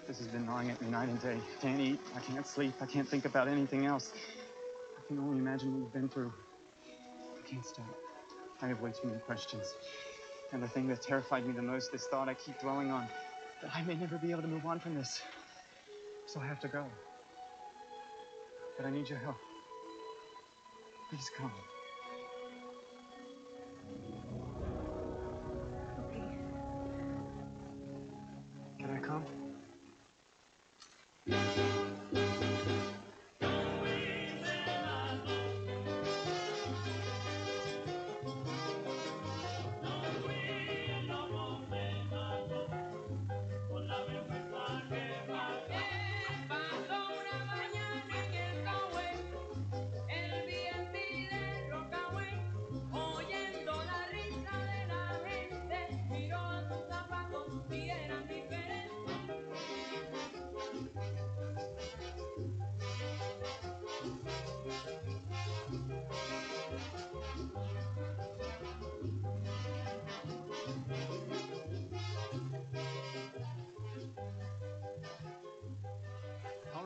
This has been gnawing at me night and day. I can't eat. I can't sleep. I can't think about anything else. I can only imagine what you've been through. I can't stop. I have way too many questions. And the thing that terrified me the most, this thought I keep dwelling on, that I may never be able to move on from this. So I have to go. But I need your help. Please come. Okay. Can I come?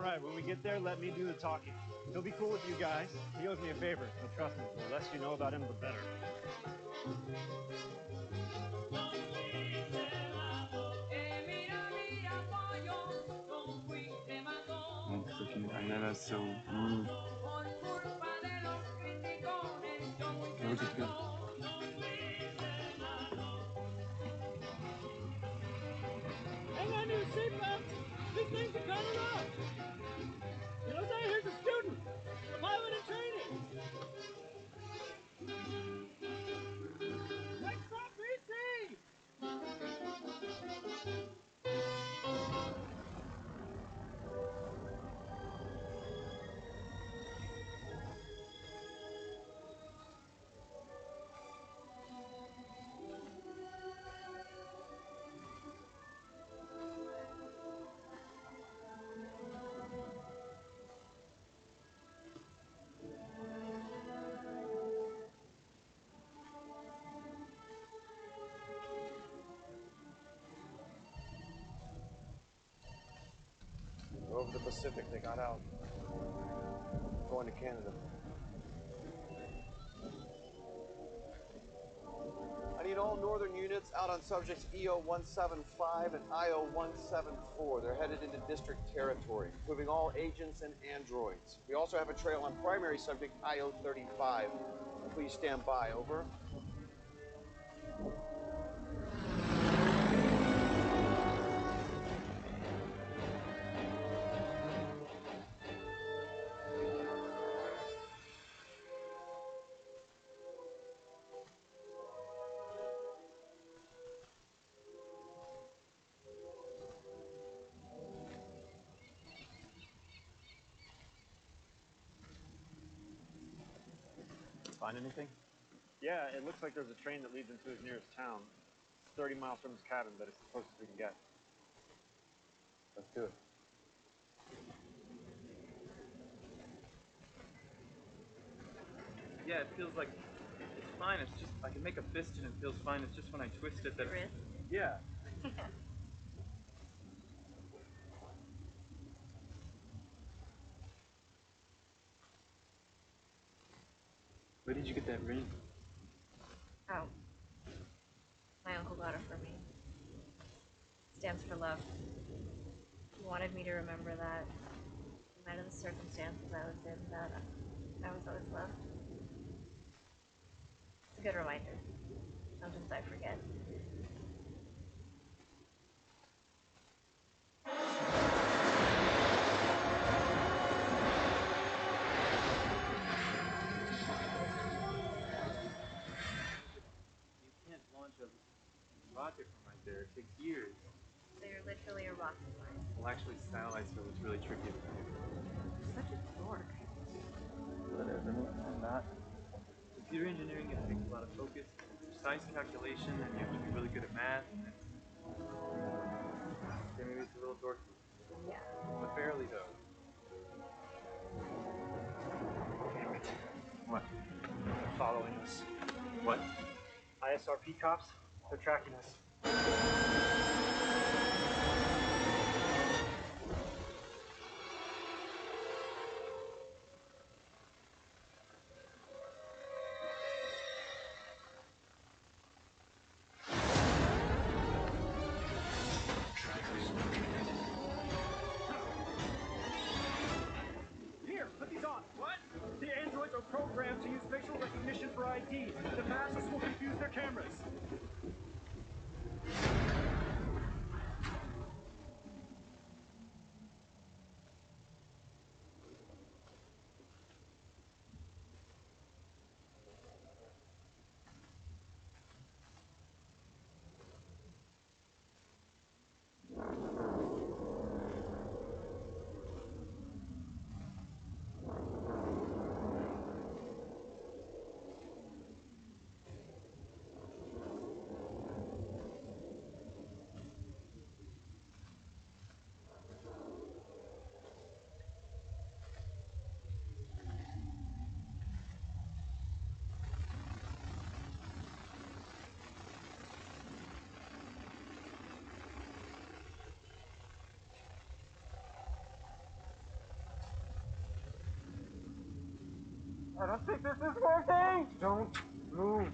right, when we get there, let me do the talking. He'll be cool with you guys. He owes me a favor, but trust me, the less you know about him, the better. I know that's so rude. Look at you. Hang on to your seatbelt! These things are kind of rough! You know, here's a student! A pilot in training! Next stop, BC! Over the Pacific, they got out. Going to Canada. I need all northern units out on subjects EO-175 and IO-174. They're headed into district territory, including all agents and androids. We also have a trail on primary subject IO-35. Please stand by. Over. Find anything? Yeah, it looks like there's a train that leads into his nearest town. It's 30 miles from his cabin, but it's the closest we can get. Let's do it. Yeah, it feels like it's fine. It's just I can make a fist and it feels fine. It's just when I twist it that. Wrist? Yeah. Where did you get that ring? Oh. My uncle got it for me. Stands for love. He wanted me to remember that, no matter the circumstances I was in, that I was always loved. It's a good reminder. Sometimes I forget. You can't launch a rocket from right there. It takes years. So you're literally a rocket scientist. Well, actually, satellites are what's really tricky. You're such a dork. Whatever, I'm not. Computer engineering, it takes a lot of focus, precise calculation, and you have to be really good at math. And maybe it's a little dorky. Yeah. But barely, though. Damn it. What? They're following us. What? ISRP cops? They're tracking us. Here, put these on. What? The androids are programmed to use facial recognition for ID. The fastest will confuse their cameras. I don't think this is working! Don't move.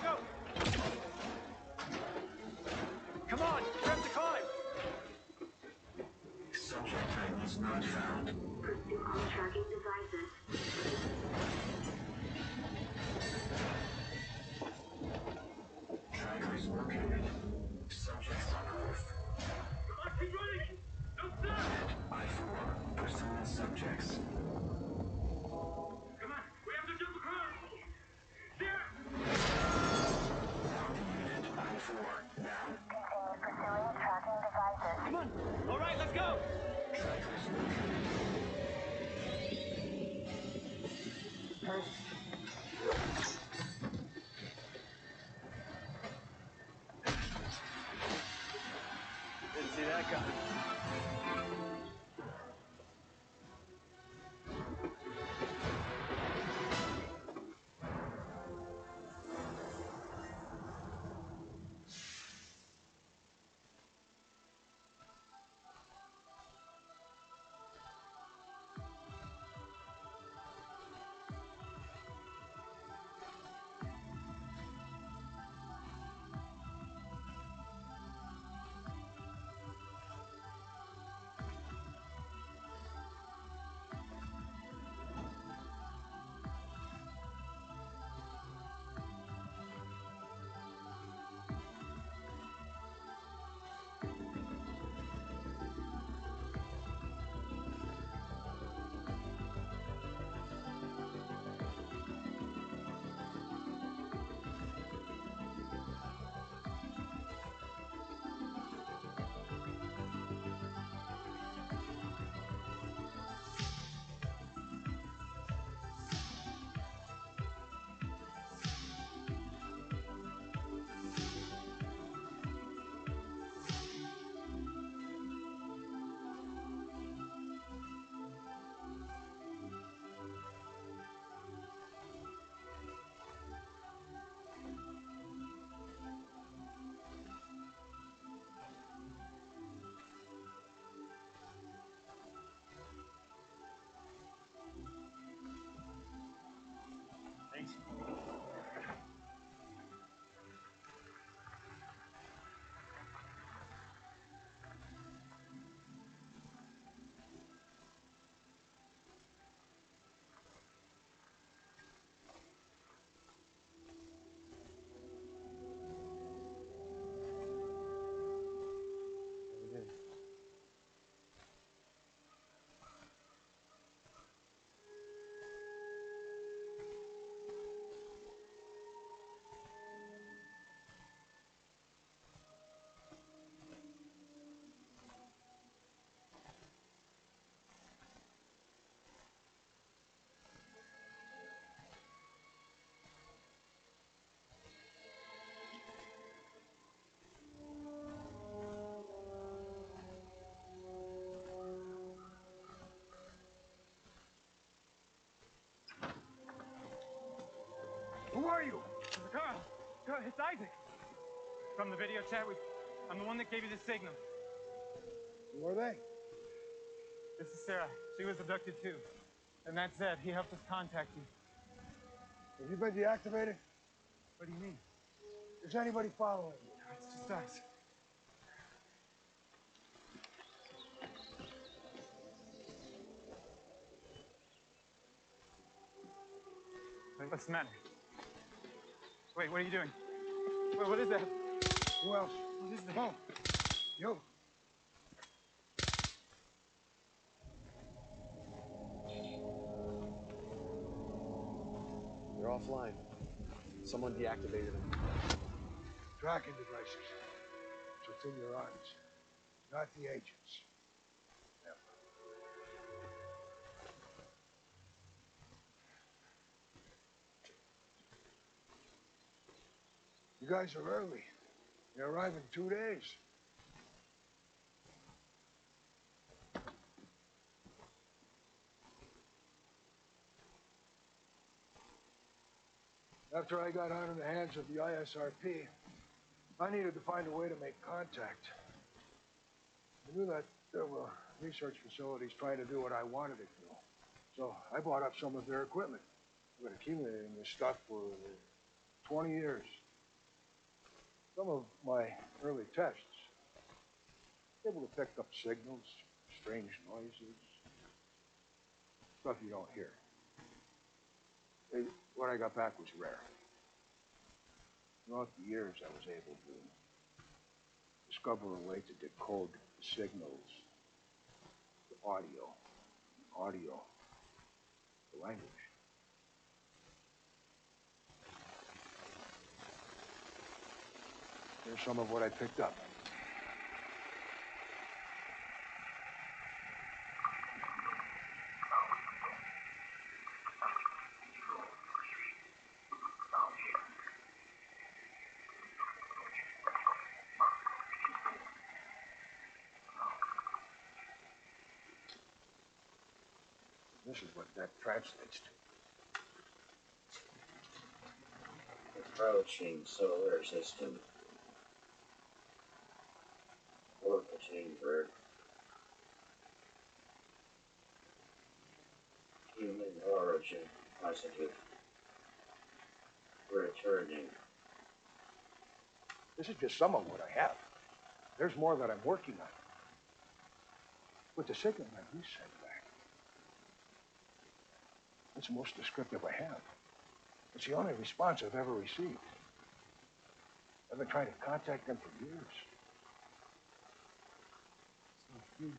Go! Come on, we have to climb! Subject type is not found. Pursue all tracking devices. Trackers located. Subjects unearthed. Come on, keep running! Don't stop! I-4, pursuing subjects. Come on, we have to jump across! There! Ground unit I-4, now. Continue pursuing tracking devices. Come on! All right, let's go! Trackers located. Didn't see that coming. Thanks. Who are you? Carl, it's Isaac. From the video chat, I'm the one that gave you the signal. Who are they? This is Sarah. She was abducted too. And that's Zed. He helped us contact you. Have you been deactivated? What do you mean? Is anybody following you? It's just us. Wait, what's the matter? Wait, what are you doing? Wait, what is that? Who else? What is that? Come on. You. They're offline. Someone deactivated them. Tracking devices. It's within your arms. Not the agents. Never. You guys are early. They arrive in 2 days. After I got out of the hands of the ISRP, I needed to find a way to make contact. I knew that there were research facilities trying to do what I wanted it to. So I bought up some of their equipment. I've been accumulating this stuff for 20 years. Some of my early tests, able to pick up signals, strange noises, stuff you don't hear. What I got back was rare. Throughout the years, I was able to discover a way to decode the signals, the audio, the language. Here's some of what I picked up. This is what that translates to. Approaching solar system. Orbiting Earth. Human origin positive. Returning. This is just some of what I have. There's more that I'm working on. With the signal that you sent back, it's the most descriptive I have. It's the only response I've ever received. I've been trying to contact them for years. So if you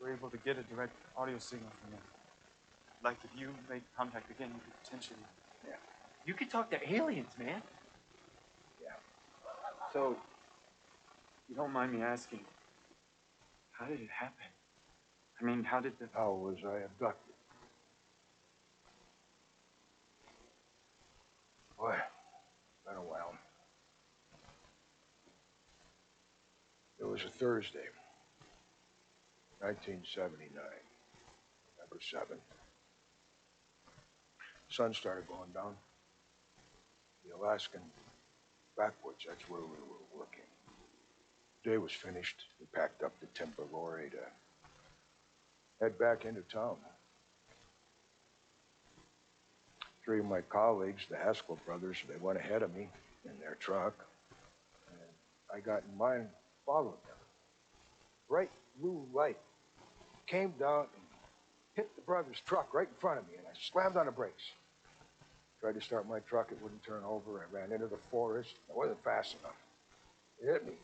were able to get a direct audio signal from them, like if you made contact again, you could potentially... Yeah. You could talk to aliens, man. Yeah. So, you don't mind me asking, how did it happen? I mean, how was I abducted? Boy, been a while. It was a Thursday, 1979, November 7th. Sun started going down. The Alaskan backwoods, that's where we were working. The day was finished. We packed up the timber lorry to head back into town. 3 of my colleagues, the Haskell brothers, they went ahead of me in their truck. And I got in mine, followed them. Bright blue light came down and hit the brothers' truck right in front of me, and I slammed on the brakes. Tried to start my truck, it wouldn't turn over. I ran into the forest. I wasn't fast enough. It hit me.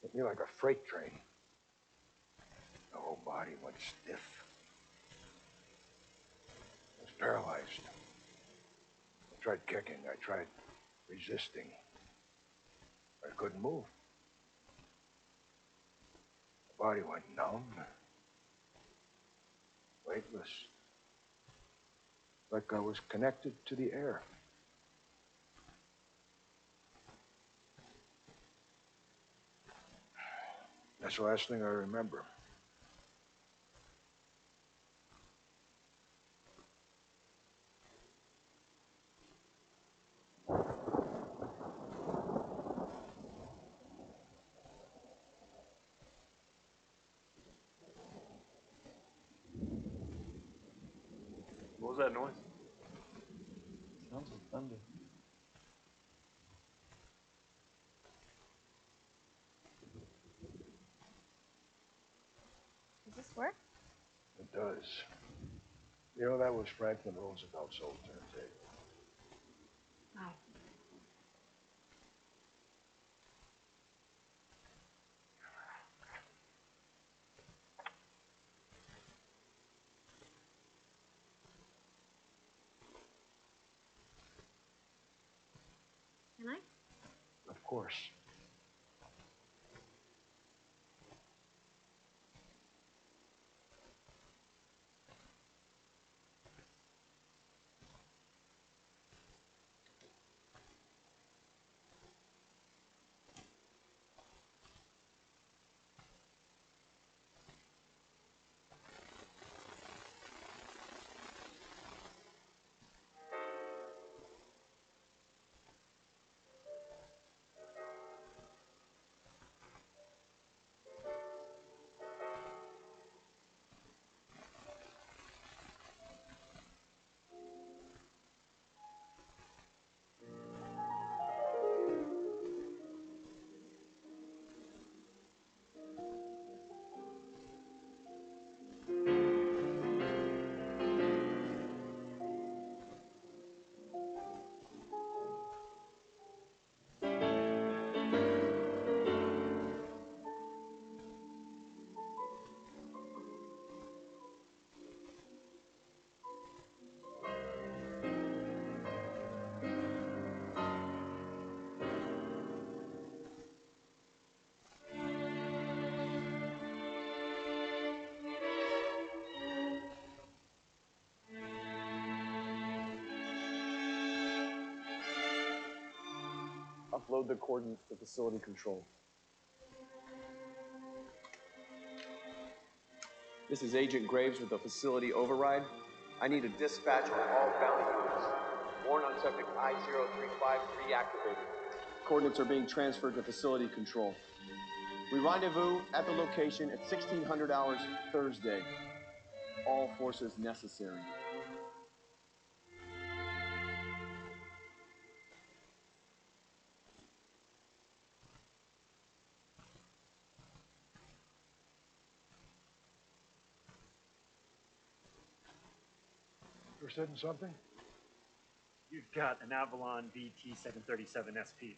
Hit me like a freight train. The whole body went stiff. I was paralyzed. I tried kicking. I tried resisting. I couldn't move. The body went numb. Weightless. Like I was connected to the air. That's the last thing I remember. What was that noise? Sounds like thunder. Does this work? It does. You know, that was Franklin Roosevelt's old turntable. Wow. Can I? Of course. Upload the coordinates to facility control. This is Agent Graves with the facility override. I need a dispatch on all bounty units. Warrant on subject I-035 reactivated. Coordinates are being transferred to facility control. We rendezvous at the location at 1600 hours Thursday. All forces necessary. Interested in something? You've got an Avalon VT-737 SP.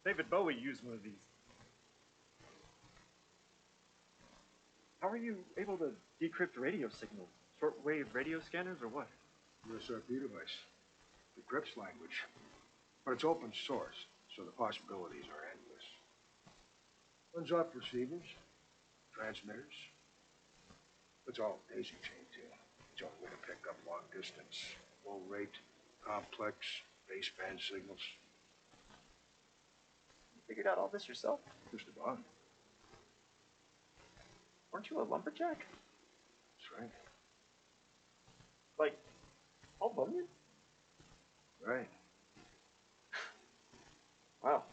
David Bowie used one of these. How are you able to decrypt radio signals? Shortwave radio scanners or what? USRP device. Decrypts language. But it's open source, so the possibilities are endless. Runs off receivers, transmitters. It's all daisy chain too. It's the only way to pick up long distance, low rate, complex, baseband signals. You figured out all this yourself? Just about. Aren't you a lumberjack? That's right. Like, all bunion? Right. Wow.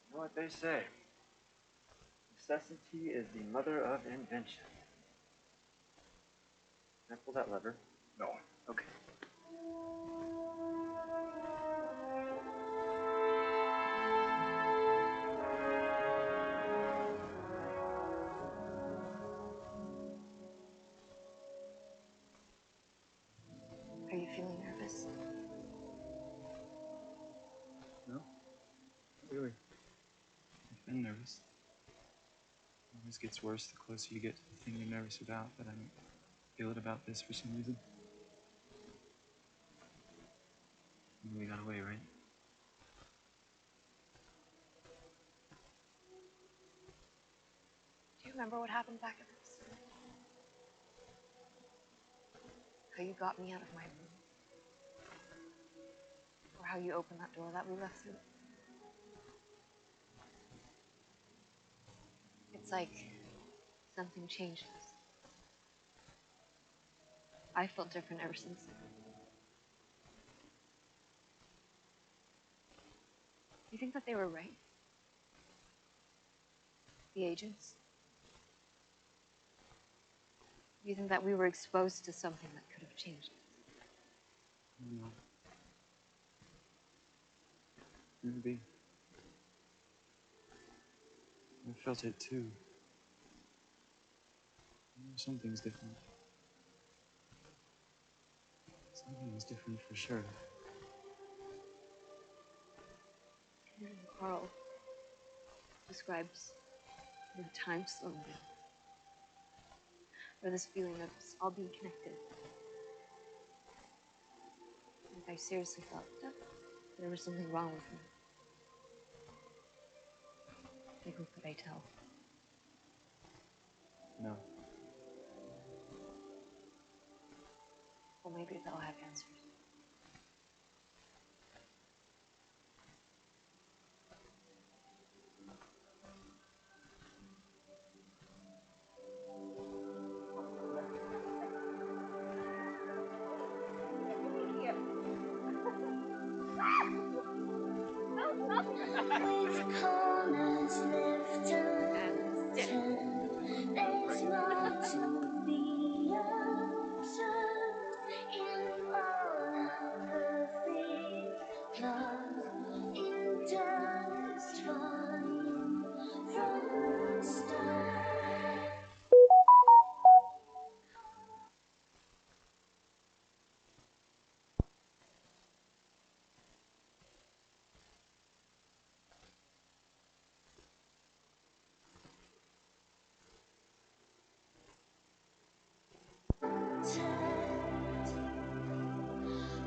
You know what they say? Necessity is the mother of invention. Can I pull that lever? No. Okay. Are you feeling nervous? No, not really. I've been nervous. It always gets worse the closer you get to the thing you're nervous about, but I don't feel it about this for some reason. We got away, right? Do you remember what happened back at the facility? How you got me out of my room? Or how you opened that door that we left through? It's like something changed us. I felt different ever since then. You think that they were right? The agents? You think that we were exposed to something that could have changed us? No. Maybe. I felt it too. Something's different. Something's different for sure. Carl describes the time slowing down. Or this feeling of us all being connected. Like I seriously thought that there was something wrong with me. Like, who could I tell? No. Well, maybe they'll have answers. With corners lifted, there's more to be observed in all of the things love endures from the start.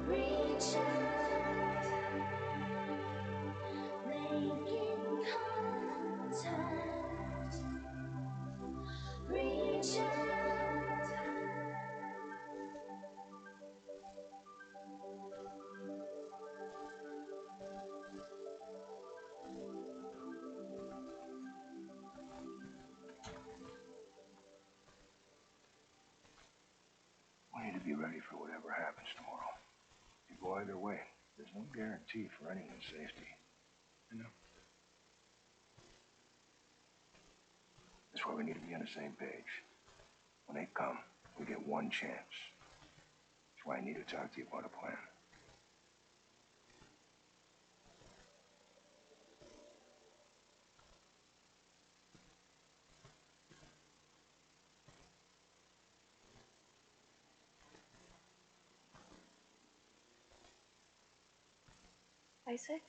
Reach out. either way. There's no guarantee for anyone's safety. I know. That's why we need to be on the same page. When they come, we get one chance. That's why I need to talk to you about a plan. Isaac?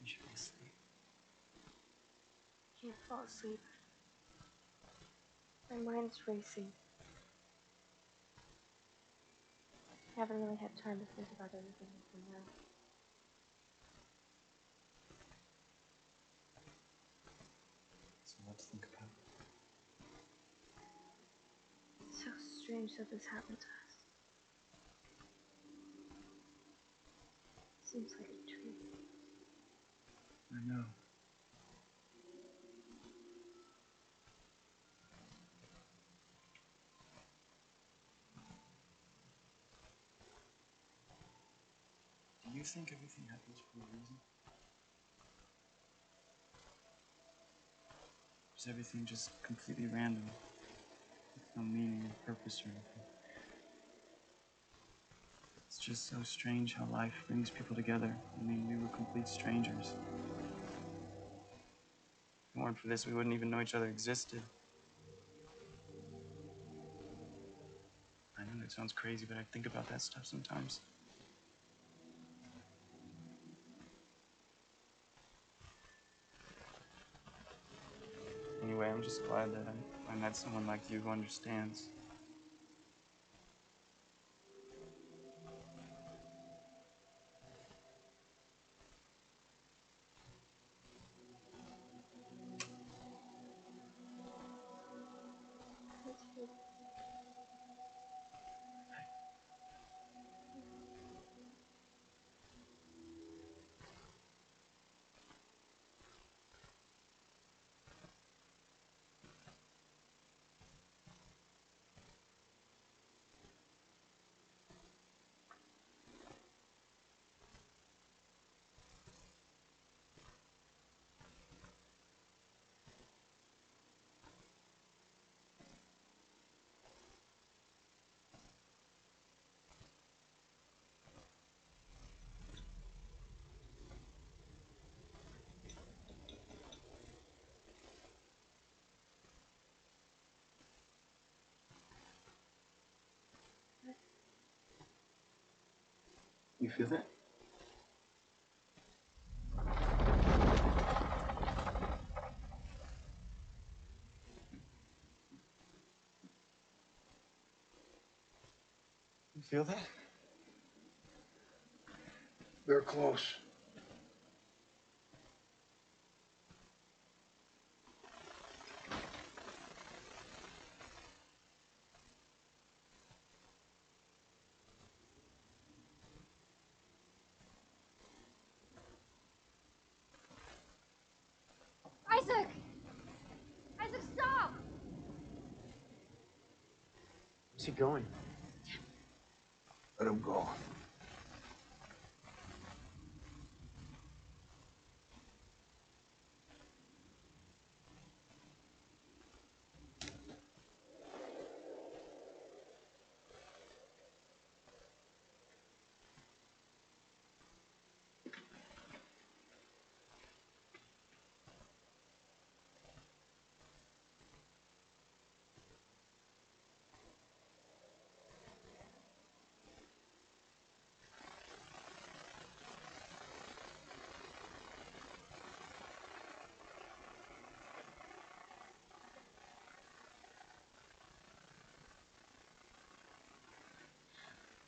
You should be asleep. I can't fall asleep. My mind's racing. I haven't really had time to think about everything until now. So what to think about? It's so strange that this happened to us. Seems like a dream. I know. Do you think everything happens for a reason? Or is everything just completely random? With no meaning or purpose or anything? It's just so strange how life brings people together. I mean, we were complete strangers. If it weren't for this, we wouldn't even know each other existed. I know it sounds crazy, but I think about that stuff sometimes. Anyway, I'm just glad that I met someone like you who understands. You feel that? You feel that? They're close. Isaac! Isaac, stop! Where's he going? Let him go.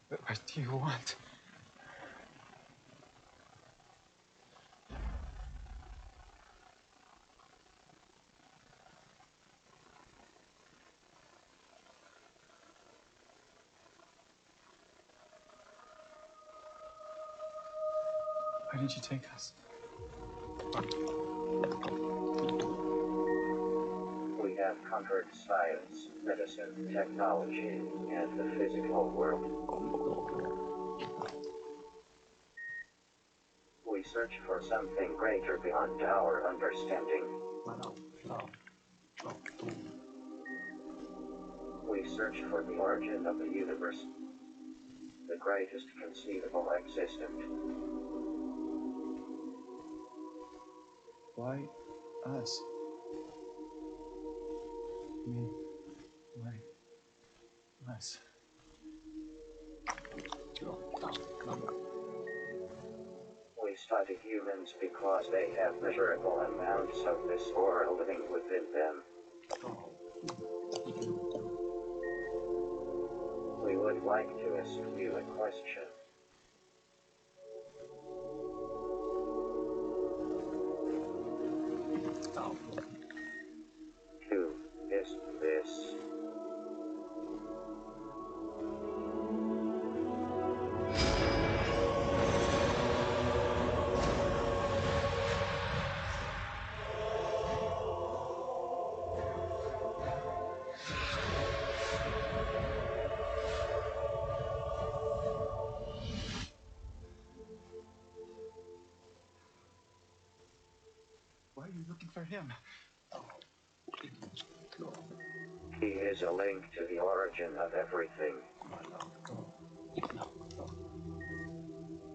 What do you want? Why did you take us? We have have conquered science, medicine, technology, and the physical world. We search for something greater beyond our understanding. We search for the origin of the universe, the greatest conceivable existent. Why us? I mean, why us? We study humans because they have measurable amounts of this aura living within them. We would like to ask you a question. Who is this? Why are you looking for him? He is a link to the origin of everything.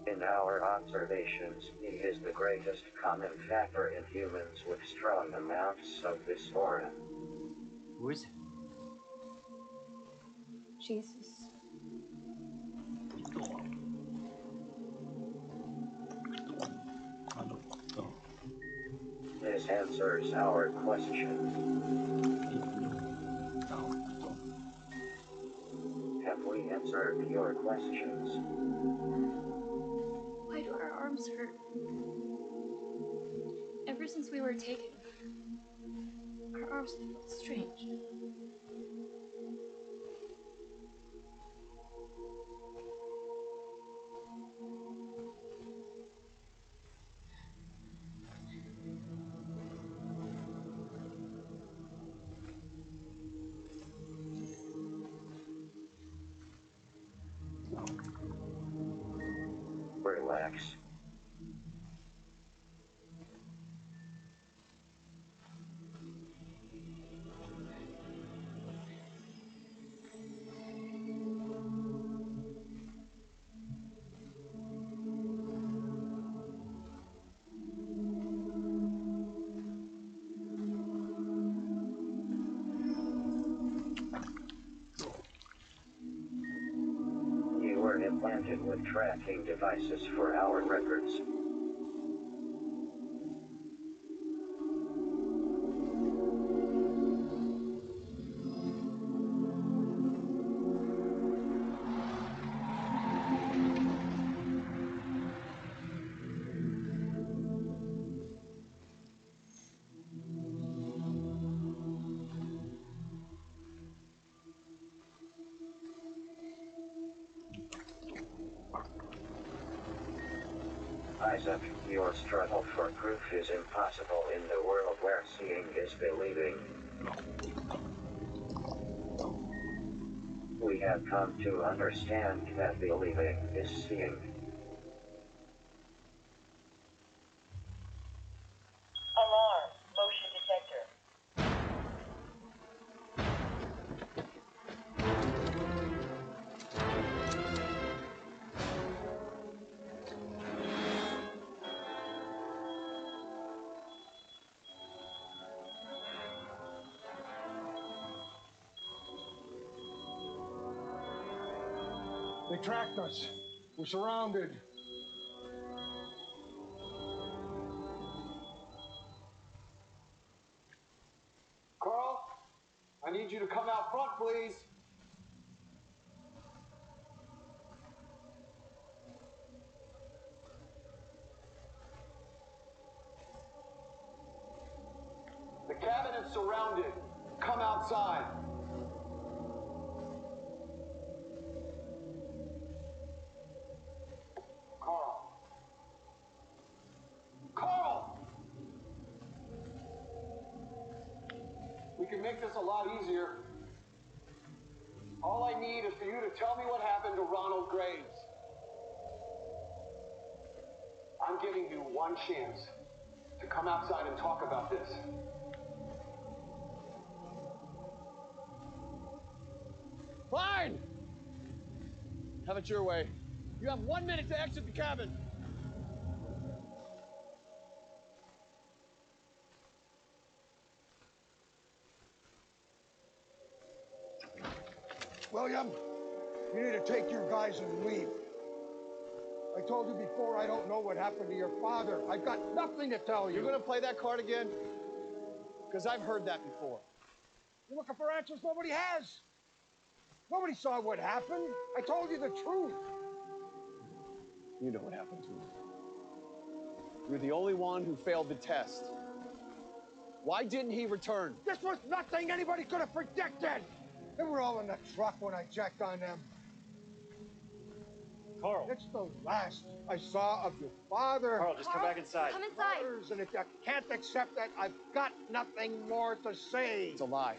In our observations, he is the greatest common factor in humans with strong amounts of this aura. Who is it? Jesus. This answers our question. Have we answered your questions? Why do our arms hurt? Ever since we were taken, our arms have felt strange. Relax. You were implanted with tracking devices for our records. Isaac, your struggle for proof is impossible in the world where seeing is believing. We have come to understand that believing is seeing. Alarm. Motion detector. They tracked us. We're surrounded. Carl, I need you to come out front, please. The cabin is surrounded. Come outside. Carl. Carl! We can make this a lot easier. All I need is for you to tell me what happened to Ronald Graves. I'm giving you one chance to come outside and talk about this. Fine! Have it your way. You have 1 minute to exit the cabin. William, you need to take your guys and leave. I told you before, I don't know what happened to your father. I've got nothing to tell you. You're gonna play that card again? Because I've heard that before. You're looking for answers nobody has. Nobody saw what happened. I told you the truth. You know what happened to him. You're the only one who failed the test. Why didn't he return? This was nothing anybody could have predicted. They were all in the truck when I checked on them. Carl. It's the last I saw of your father. Carl, just come back inside. Come inside. And if you can't accept that, I've got nothing more to say. It's a lie.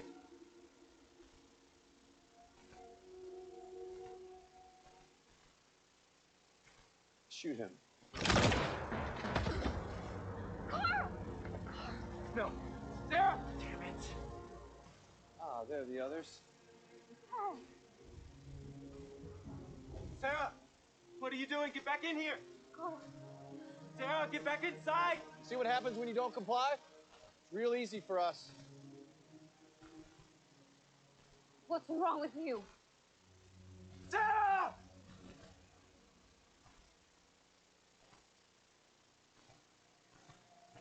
Shoot him. Carl! No. Sarah! Damn it. Ah, there are the others. Carl. Sarah! What are you doing? Get back in here! Carl. Sarah, get back inside! See what happens when you don't comply? It's real easy for us. What's wrong with you? Sarah!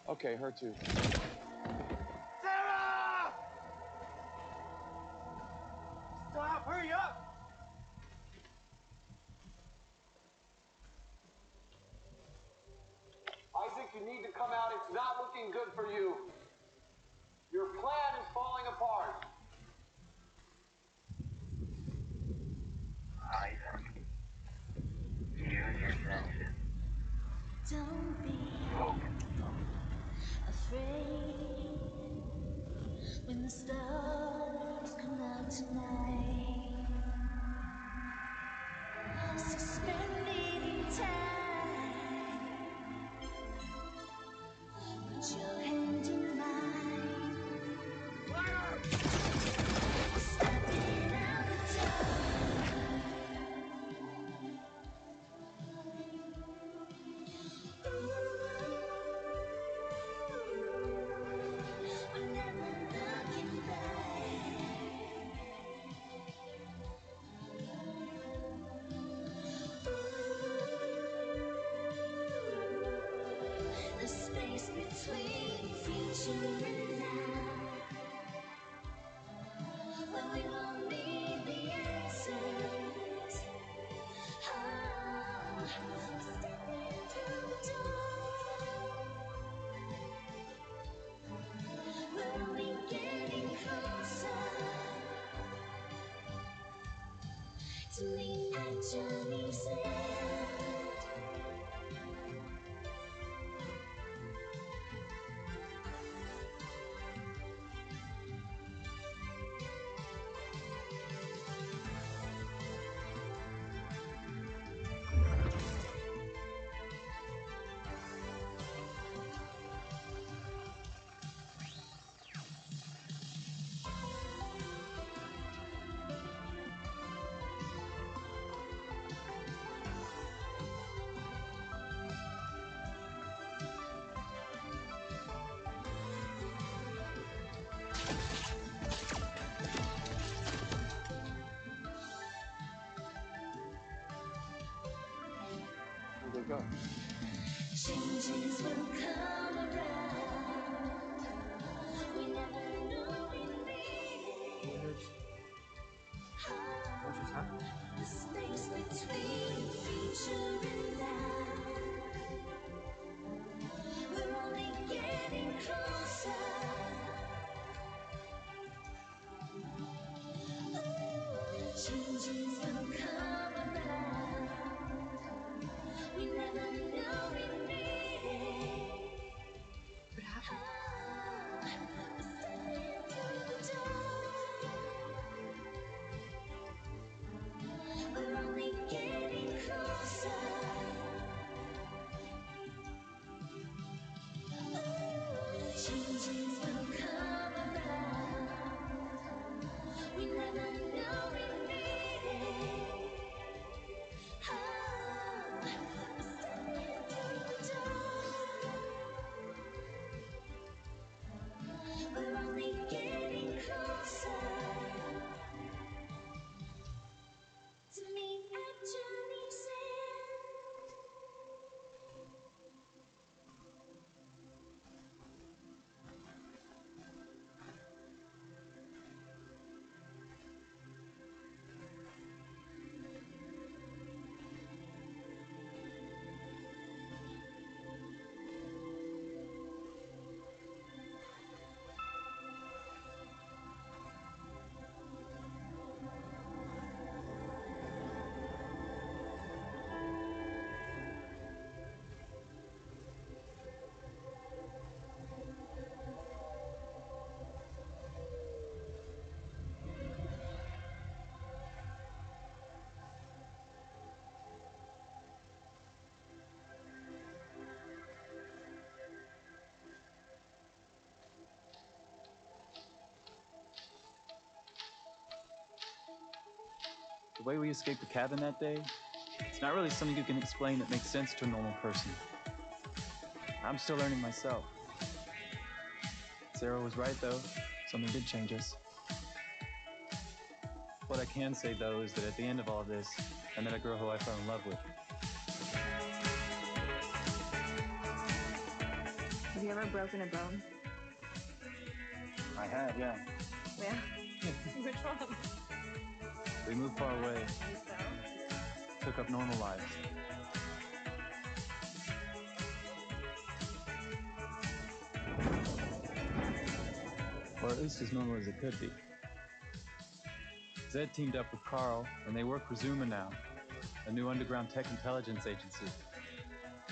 Okay, her too. Sarah! Stop! Hurry up! Isaac, you need to come out. It's not looking good for you. Your plan is falling apart. Isaac, use your senses. Don't be afraid when the stars come out tonight. Suspended in time. Put your hand in mine. Stepping out the dark. We're never looking back. The space between future and now, where we won't need the answers. Oh, stepping through the door. We're only getting closer to the edge of each end. Where'd they go? Changes will come around. We never knew we'd meet. What just happened? The space between future and now. We're only getting closer. Changes will come around. We never knew we'd meet. What happened? We're stepping through the door. The way we escaped the cabin that day, it's not really something you can explain that makes sense to a normal person. I'm still learning myself. Sarah was right, though. Something did change us. What I can say, though, is that at the end of all of this, I met a girl who I fell in love with. Have you ever broken a bone? I have, yeah. Yeah. Which one? We moved far away, took up normal lives. Or at least as normal as it could be. Zed teamed up with Carl, and they work for Zuma now, a new underground tech intelligence agency.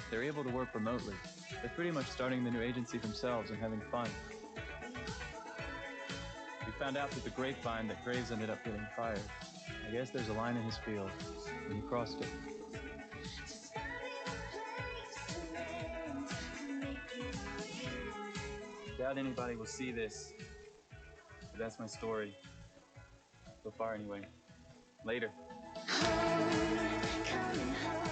They're able to work remotely. They're pretty much starting the new agency themselves and having fun. We found out through the grapevine that Graves ended up getting fired. I guess there's a line in his field, and he crossed it. Doubt anybody will see this, but that's my story. So far, anyway. Later. Home, coming home.